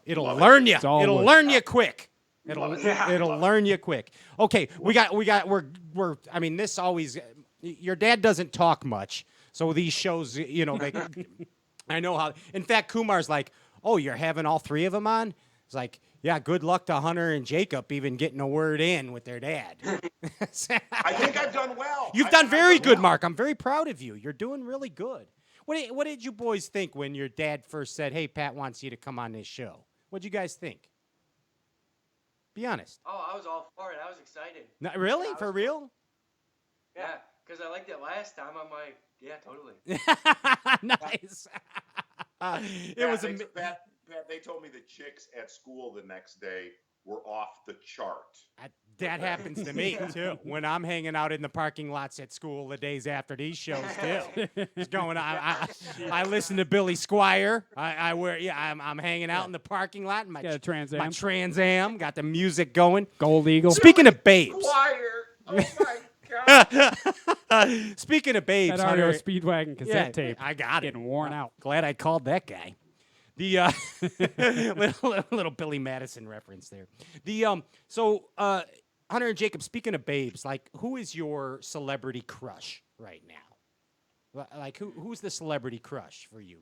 It'll learn you. It'll learn you quick. It'll learn you quick. Okay, we're. I mean, this always. Your dad doesn't talk much, so these shows, I know how. In fact, Kumar's like, "Oh, you're having all three of them on?" It's like, "Yeah, good luck to Hunter and Jacob even getting a word in with their dad." I think I've done well. You've done very good, Mark. I'm very proud of you. You're doing really good. What did you boys think when your dad first said, "Hey, Pat wants you to come on this show"? What'd you guys think? Be honest. Oh, I was all for it. I was excited. Not really? For real? Yeah, because I liked it last time. I'm like, yeah, totally. Nice. It was Pat, they told me the chicks at school the next day were off the chart. That happens to me too. When I'm hanging out in the parking lots at school the days after these shows too. It's going on. I listen to Billy Squire. I'm hanging out in the parking lot in my Got a Trans Am. my Trans Am. Got the music going. Gold Eagle. Speaking of babes. Squire. Oh my God. Speaking of babes, That REO Hunter, Speedwagon cassette tape. I got it. Getting worn out. Glad I called that guy. The little Billy Madison reference there. So Hunter and Jacob, speaking of babes, like who is your celebrity crush right now? Like who's the celebrity crush for you?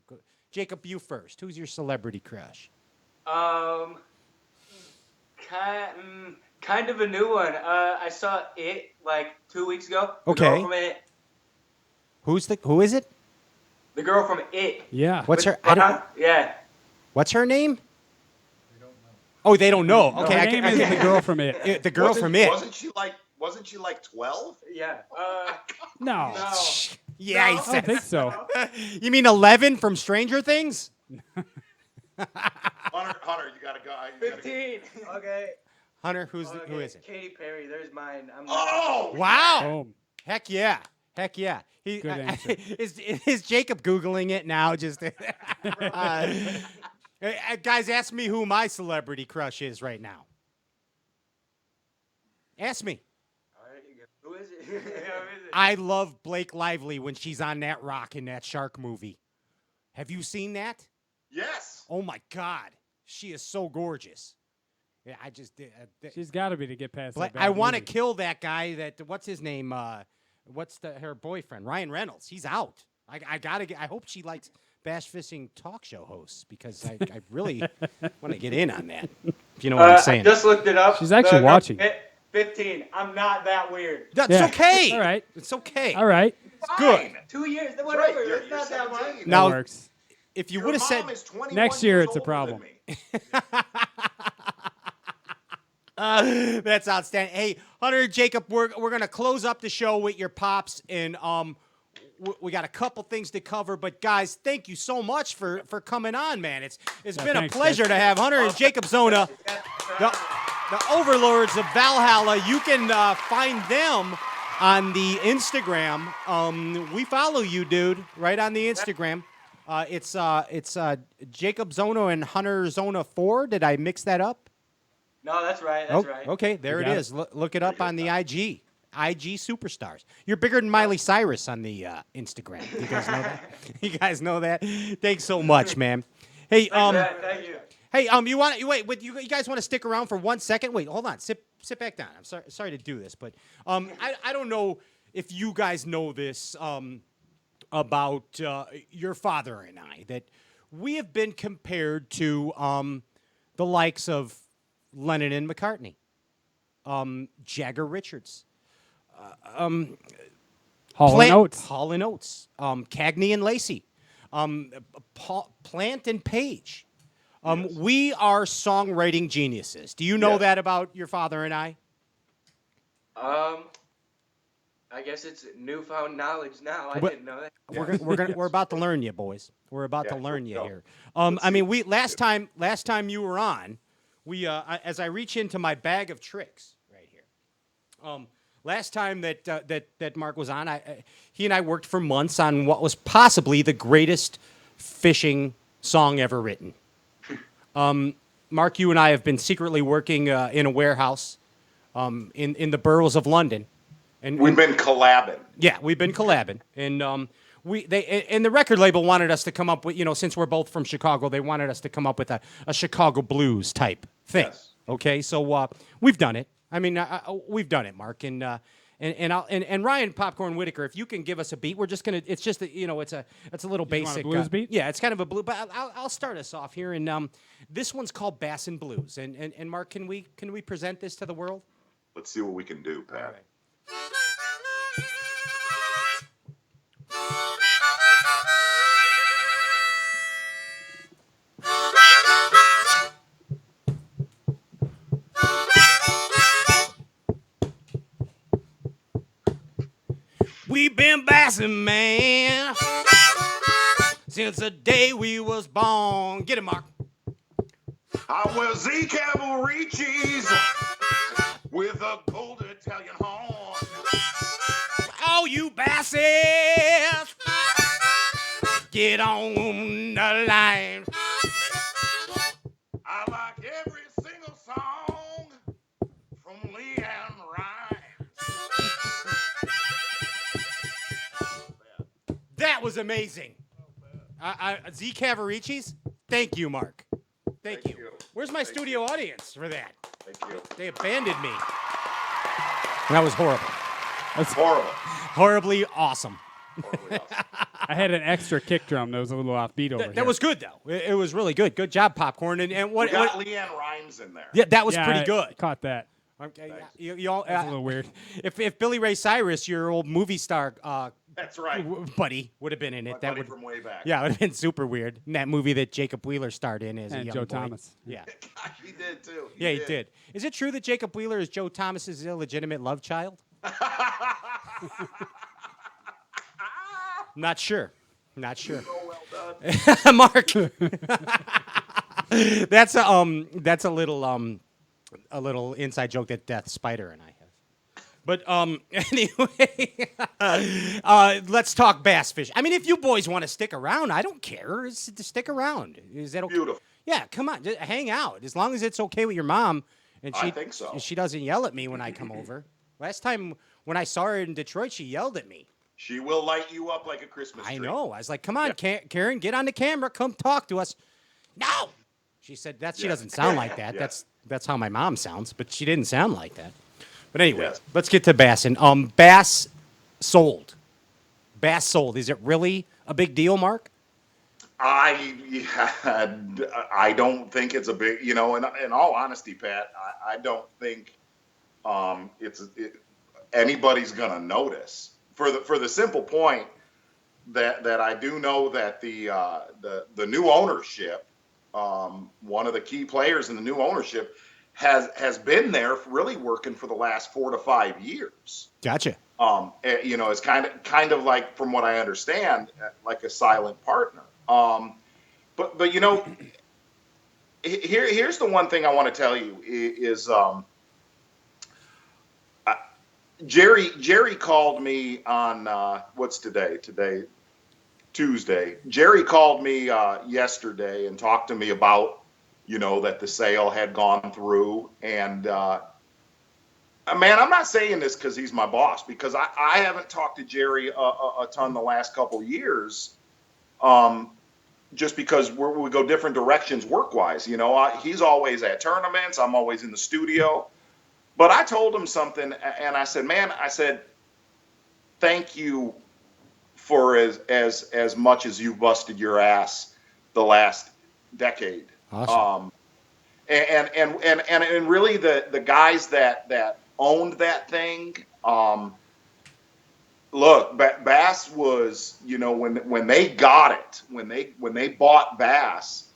Jacob, you first. Who's your celebrity crush? Kind of a new one. I saw it like 2 weeks ago. Okay. The girl from It. Who is it? The girl from It. Yeah. What's her? Yeah. What's her name? Oh, they don't know. Okay, Her name is the girl from It. The girl from It. Wasn't she like 12? Yeah. No. No. Yeah, he I said. don't think so. You mean 11 from Stranger Things? Hunter, you gotta go. 15. Okay. Hunter, who is it? Katy Perry. There's mine. Oh! Wow. Boom. Heck yeah. Heck yeah. Good answer. Is Jacob Googling it now? Just guys, ask me who my celebrity crush is right now. Ask me. All right, who is it? Who is it? I love Blake Lively when she's on that rock in that shark movie. Have you seen that? Yes. Oh my God. She is so gorgeous. Yeah, I just did. She's got to be to get past that bad I want to movie. kill that guy. What's his name? What's her boyfriend? Ryan Reynolds. He's out. I gotta get. I hope she likes bash fishing talk show hosts because I really want to get in on that. If you know what I'm saying. I just looked it up. She's actually The- watching. 15. I'm not that weird. That's Yeah. okay. All right. It's okay. All right. Good. 2 years. That's Whatever. right. You're It's not that much. 17. Now, That works. if you Your would have said mom is 21 Next year years it's a older problem. than me. that's outstanding. Hey, Hunter and Jacob, we're gonna close up the show with your pops, and we got a couple things to cover. But guys, thank you so much for coming on, man. It's been a thanks, pleasure guys. to have Hunter and Jakob Zona, the overlords of Valhalla. You can find them on the Instagram. We follow you, dude, right on the Instagram. It's Jakob Zona and Hunter Zona 4. Did I mix that up? No, that's right. That's right. Okay, there You it got is. Look it up on the IG Superstars. You're bigger than Miley Cyrus on the Instagram. You guys know that? You guys know that? Thanks so much, man. Hey, Thank you. hey, you guys want to stick around for 1 second? Wait, hold on. Sit back down. I'm sorry to do this, but I don't know if you guys know this about your father and I, that we have been compared to the likes of Lennon and McCartney, Jagger Richards, Hall and Oates. Hall and Oates, Cagney and Lacey, Plant and Page. We are songwriting geniuses. Do you know that about your father and I? I guess it's newfound knowledge now. I What- didn't know that. We're about to learn you, boys. We're about to learn you go. here. I mean, we last time you were on, as I reach into my bag of tricks right here. Last time that Mark was on, he and I worked for months on what was possibly the greatest fishing song ever written. Mark, you and I have been secretly working in a warehouse in the boroughs of London. And We've been collabing. Yeah, we've been collabing, and the record label wanted us to come up with, since we're both from Chicago, they wanted us to come up with a Chicago blues type thing. Yes. Okay, so we've done it. I mean, we've done it, Mark, and And Ryan Popcorn Whitaker, if you can give us a beat, we're just gonna. It's just it's a little You want a basic blues beat? Yeah, it's kind of a blue. But I'll start us off here, and this one's called Bassin Blues. And Mark, can we present this to the world? Let's see what we can do, Pat. All right. We've been bassin', man, since the day we was born. Get it, Mark. I wear Z cavalry cheese with a gold Italian horn. Oh, you basses, get on the line. I like every single song from Leanne Rhymes. That was amazing. Z Cavaricci's? Thank you, Mark. Thank you. Where's my studio audience for that? Thank you. They abandoned me. That was horrible. That's horrible. Horribly awesome. Horribly awesome. I had an extra kick drum that was a little offbeat over That here. was good, though. It was really good. Good job, Popcorn. And We what? got Leanne Rhymes in there. Yeah, that was Yeah, pretty I good. Caught that. Okay, you all, That's a little weird. If Billy Ray Cyrus, your old movie star That's right. buddy, would have been in it, My that buddy would from way back. yeah, it would have been super weird. In that movie that Jacob Wheeler starred in as a And young Joe boy. Thomas. Yeah, Gosh, he did too. yeah, he did. Is it true that Jacob Wheeler is Joe Thomas's illegitimate love child? Not sure. Not sure. Oh, well done. Mark. That's a little inside joke that Death Spider and I have. But anyway, let's talk bass fish. I mean, if you boys want to stick around, I don't care. Stick around. Is that okay? Beautiful. Yeah, come on, just hang out. As long as it's okay with your mom, and I think so. she doesn't yell at me when I come over. Last time when I saw her in Detroit, she yelled at me. She will light you up like a Christmas tree. I know. I was like, come on, Karen, get on the camera. Come talk to us. No. She said that she doesn't sound like that. Yeah. That's how my mom sounds, but she didn't sound like that. But anyway, Yes. let's get to Bassin. Bass sold. Bass sold. Is it really a big deal, Mark? I don't think it's a big, in all honesty, Pat, I don't think anybody's gonna notice for the simple point that I do know that the new ownership, one of the key players in the new ownership has been there really working for the last 4 to 5 years. Gotcha. It's kind of like, from what I understand, like a silent partner. But here's the one thing I want to tell you is Jerry called me on what's today? Today, Tuesday. Jerry called me yesterday and talked to me about that the sale had gone through, and man, I'm not saying this because he's my boss, because I haven't talked to Jerry a ton the last couple of years. Just because we go different directions work-wise. He's always at tournaments. I'm always in the studio. But I told him something, and I said, man, thank you for as much as you busted your ass the last decade. Awesome. And really the guys that owned that thing, look, Bass was, when they got it, when they bought Bass,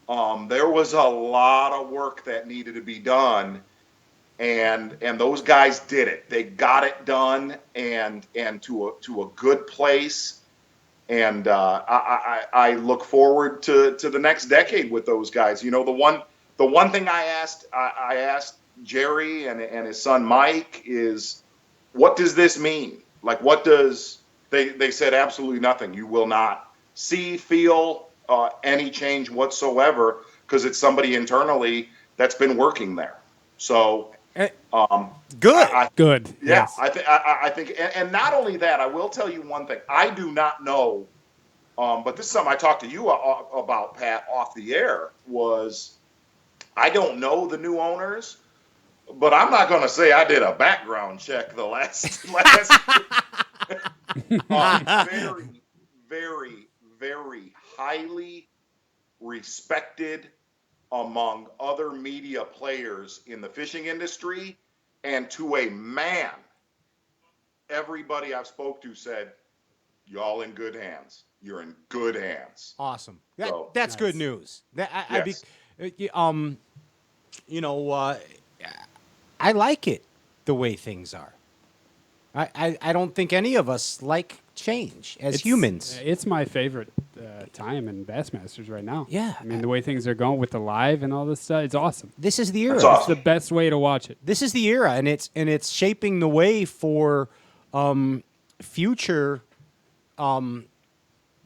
there was a lot of work that needed to be done, and those guys did it. They got it done, and to a good place, and I look forward to the next decade with those guys. The one thing I asked Jerry and his son Mike is, what does this mean? Like, what does they said? Absolutely nothing. You will not see, feel any change whatsoever, because it's somebody internally that's been working there. So, good. Good. Yeah, Yes. I think, and not only that, I will tell you one thing. I do not know, but this is something I talked to you about, Pat, off the air. Was I don't know the new owners, but I'm not going to say I did a background check the last very, very, very highly respected among other media players in the fishing industry, and to a man, everybody I've spoke to said, y'all in good hands. You're in good hands. Awesome. So, That's good Nice. news. yes. You know, I like it the way things are. I don't think any of us like change as humans. It's my favorite time in Bassmasters right now. Yeah. I mean, the way things are going with the live and all this stuff, it's awesome. This is the era. That's awesome. It's the best way to watch it. This is the era, and it's shaping the way for future.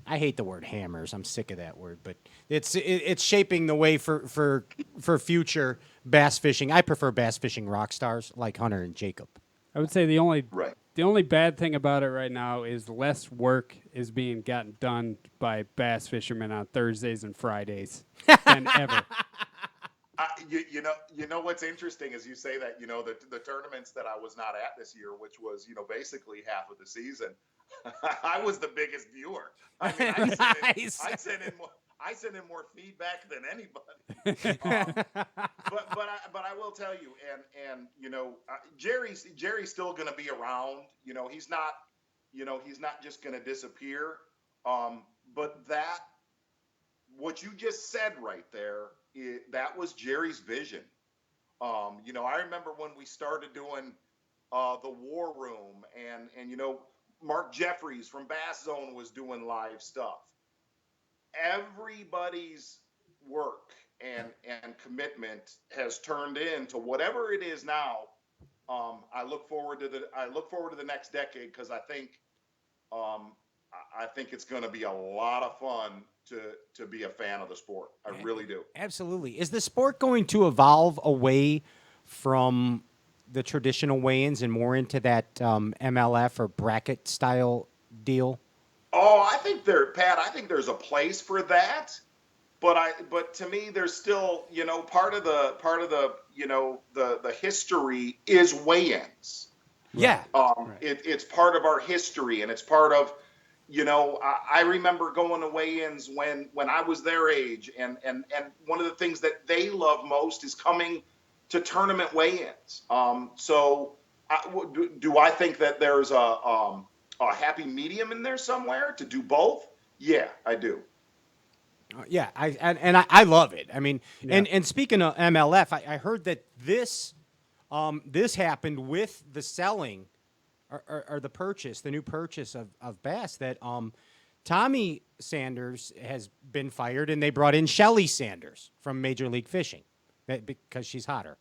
I hate the word hammers. I'm sick of that word, but it's shaping the way for future bass fishing. I prefer bass fishing rock stars like Hunter and Jacob. I would say the only Right. the only bad thing about it right now is less work is being gotten done by bass fishermen on Thursdays and Fridays than ever. You know what's interesting is you say that, the tournaments that I was not at this year, which was, basically half of the season, I was the biggest viewer. I mean, Nice. I sent in more feedback than anybody. But I will tell you, and Jerry's still going to be around. He's not just going to disappear. But what you just said right there, that was Jerry's vision. I remember when we started doing the War Room, and Mark Jeffries from Bass Zone was doing live stuff. Everybody's work and commitment has turned into whatever it is now. I look forward to the next decade, because I think it's going to be a lot of fun to be a fan of the sport. I really do. Absolutely. Is the sport going to evolve away from the traditional weigh-ins and more into that MLF or bracket style deal? Oh, I think there's a place for that, but to me, there's still, part of the the history is weigh-ins. Yeah. It's part of our history, and it's part of, I remember going to weigh-ins when I was their age, and one of the things that they love most is coming to tournament weigh-ins. So do I think that there's a happy medium in there somewhere to do both? Yeah, I do. Yeah, I love it. I mean, and speaking of MLF, I heard that this happened with the selling or the purchase, the new purchase of Bass, that Tommy Sanders has been fired, and they brought in Shelly Sanders from Major League Fishing because she's hotter.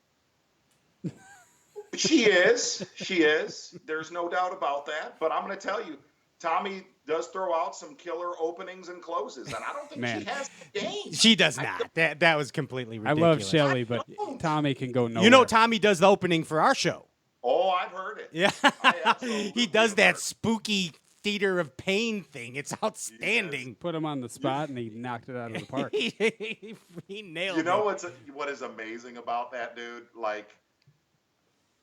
She is. There's no doubt about that. But I'm going to tell you, Tommy does throw out some killer openings and closes, and I don't think she has the game. She does not. That was completely ridiculous. I love Shelly, but Tommy can go nowhere. Tommy does the opening for our show. Oh, I've heard it. Yeah. He does that spooky theater of pain thing. It's outstanding. Put him on the spot, and he knocked it out of the park. He nailed it. What is amazing about that dude? Like,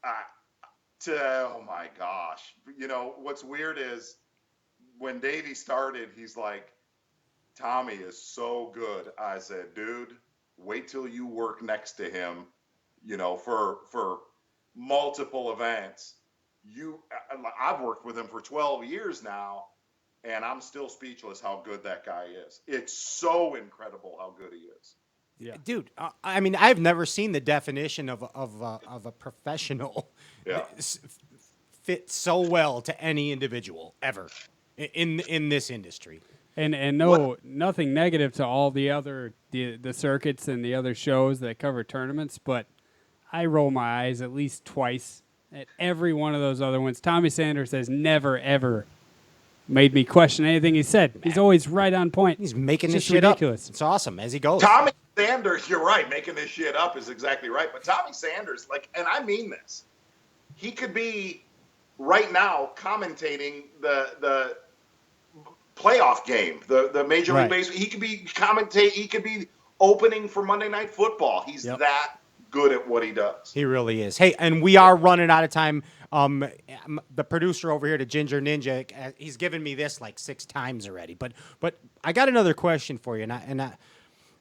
oh my gosh. What's weird is when Davey started, he's like, Tommy is so good. I said, dude, wait till you work next to him, for multiple events. I've worked with him for 12 years now, and I'm still speechless how good that guy is. It's so incredible how good he is. Yeah, dude. I mean, I've never seen the definition of a professional fit so well to any individual ever in this industry. And nothing negative to all the other the circuits and the other shows that cover tournaments, but I roll my eyes at least twice at every one of those other ones. Tommy Sanders has never, ever made me question anything he said. He's always right on point. He's making this just shit ridiculous. up. It's awesome as he goes. Tommy Sanders, you're right. Making this shit up is exactly right. But Tommy Sanders, and I mean this, he could be right now commentating the playoff game, the Major League Baseball. He could be He could be opening for Monday Night Football. He's that good at what he does. He really is. Hey, and we are running out of time. The producer over here, the Ginger Ninja, he's given me this like 6 times already. But I got another question for you, and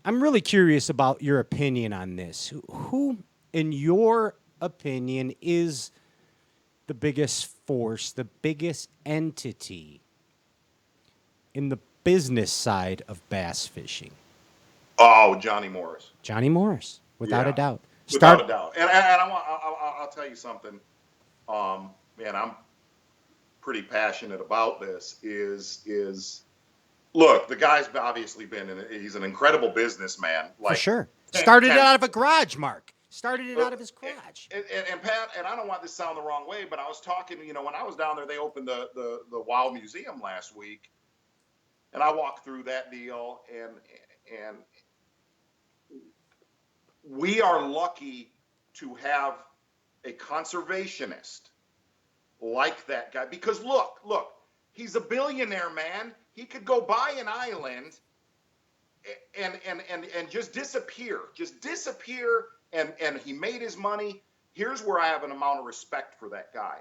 I'm really curious about your opinion on this. Who, in your opinion, is the biggest force, the biggest entity in the business side of bass fishing? Oh, Johnny Morris. Johnny Morris, without a doubt. Without a doubt. And I'll tell you something. Man, I'm pretty passionate about this. Look, the guy's obviously he's an incredible businessman. For sure. Started it out of a garage, Mark. Started it out of his garage. And Pat, and I don't want this to sound the wrong way, but I was talking, when I was down there, they opened the Wow Museum last week. And I walked through that deal, and we are lucky to have a conservationist like that guy. Because look, he's a billionaire, man. He could go buy an island and just disappear. And he made his money. Here's where I have an amount of respect for that guy.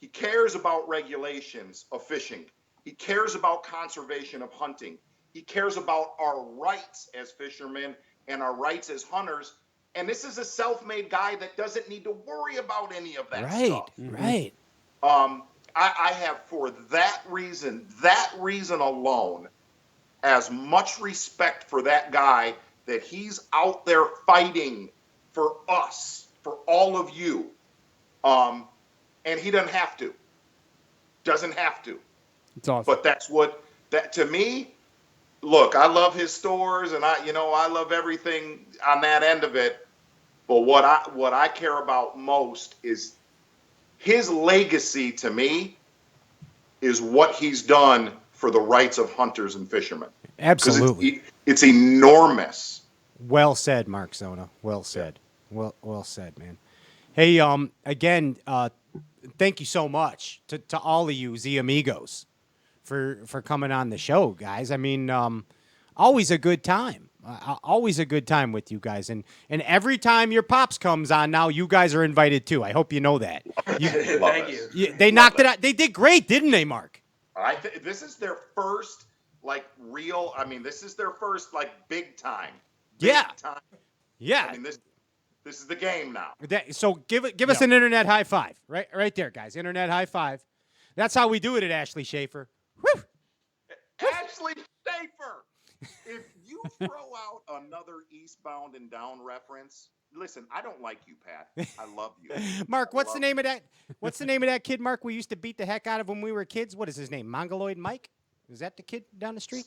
He cares about regulations of fishing. He cares about conservation of hunting. He cares about our rights as fishermen and our rights as hunters. And this is a self-made guy that doesn't need to worry about any of that stuff. Right. I have, for that reason alone, as much respect for that guy, that he's out there fighting for us, for all of you. And he doesn't have to. It's awesome. But that to me, look, I love his stores, and I love everything on that end of it. But what I care about most is his legacy. To me, is what he's done for the rights of hunters and fishermen. Absolutely. It's enormous. Well said, Mark Zona. Well said. Yeah. Well said, man. Hey, again, thank you so much to all of you Z Amigos for coming on the show, guys. I mean, always a good time. Always a good time with you guys. And every time your Pops comes on now, you guys are invited too. I hope you know that. Thank you. They knocked it out. They did great, didn't they, Mark? This is their first, real, this is their first, big time. Yeah. Time. Yeah. This is the game now. So give us an internet high five. Right there, guys. Internet high five. That's how we do it at Ashley Schaefer. Woo! Ashley Schaefer! If you throw out another Eastbound and Down reference, listen, I don't like you, Pat. I love you. Mark, what's the name of that? What's the name of that kid, Mark, we used to beat the heck out of when we were kids? What is his name? Mongoloid Mike? Is that the kid down the street?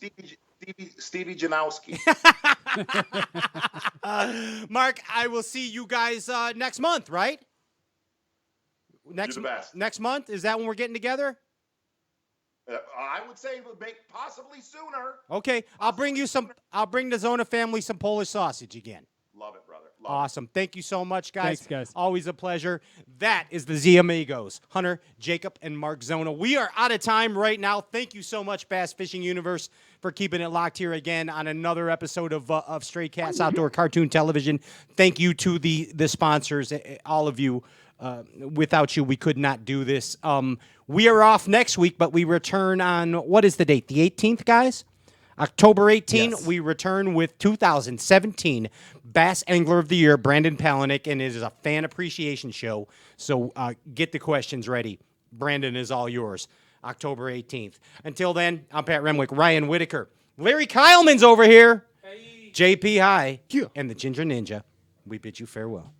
Stevie Janowski. Mark, I will see you guys next month, right? You're the best. Next month? Is that when we're getting together? I would say it would make possibly sooner. Okay, I'll bring the Zona family some Polish sausage again. Love it, brother. Awesome. Thank you so much, guys. Thanks, guys. Always a pleasure. That is the Z Amigos, Hunter, Jacob, and Mark Zona. We are out of time right now. Thank you so much, Bass Fishing Universe, for keeping it locked here again on another episode of Stray Cats Outdoor Cartoon Television. Thank you to the sponsors, all of you. Without you, we could not do this. We are off next week, but we return on, what is the date? The 18th, guys? October 18th, yes. We return with 2017 Bass Angler of the Year, Brandon Palaniuk, and it is a fan appreciation show. So get the questions ready. Brandon is all yours. October 18th. Until then, I'm Pat Remwick, Ryan Whitaker, Larry Kyleman's over here, hey. JP High, and the Ginger Ninja. We bid you farewell.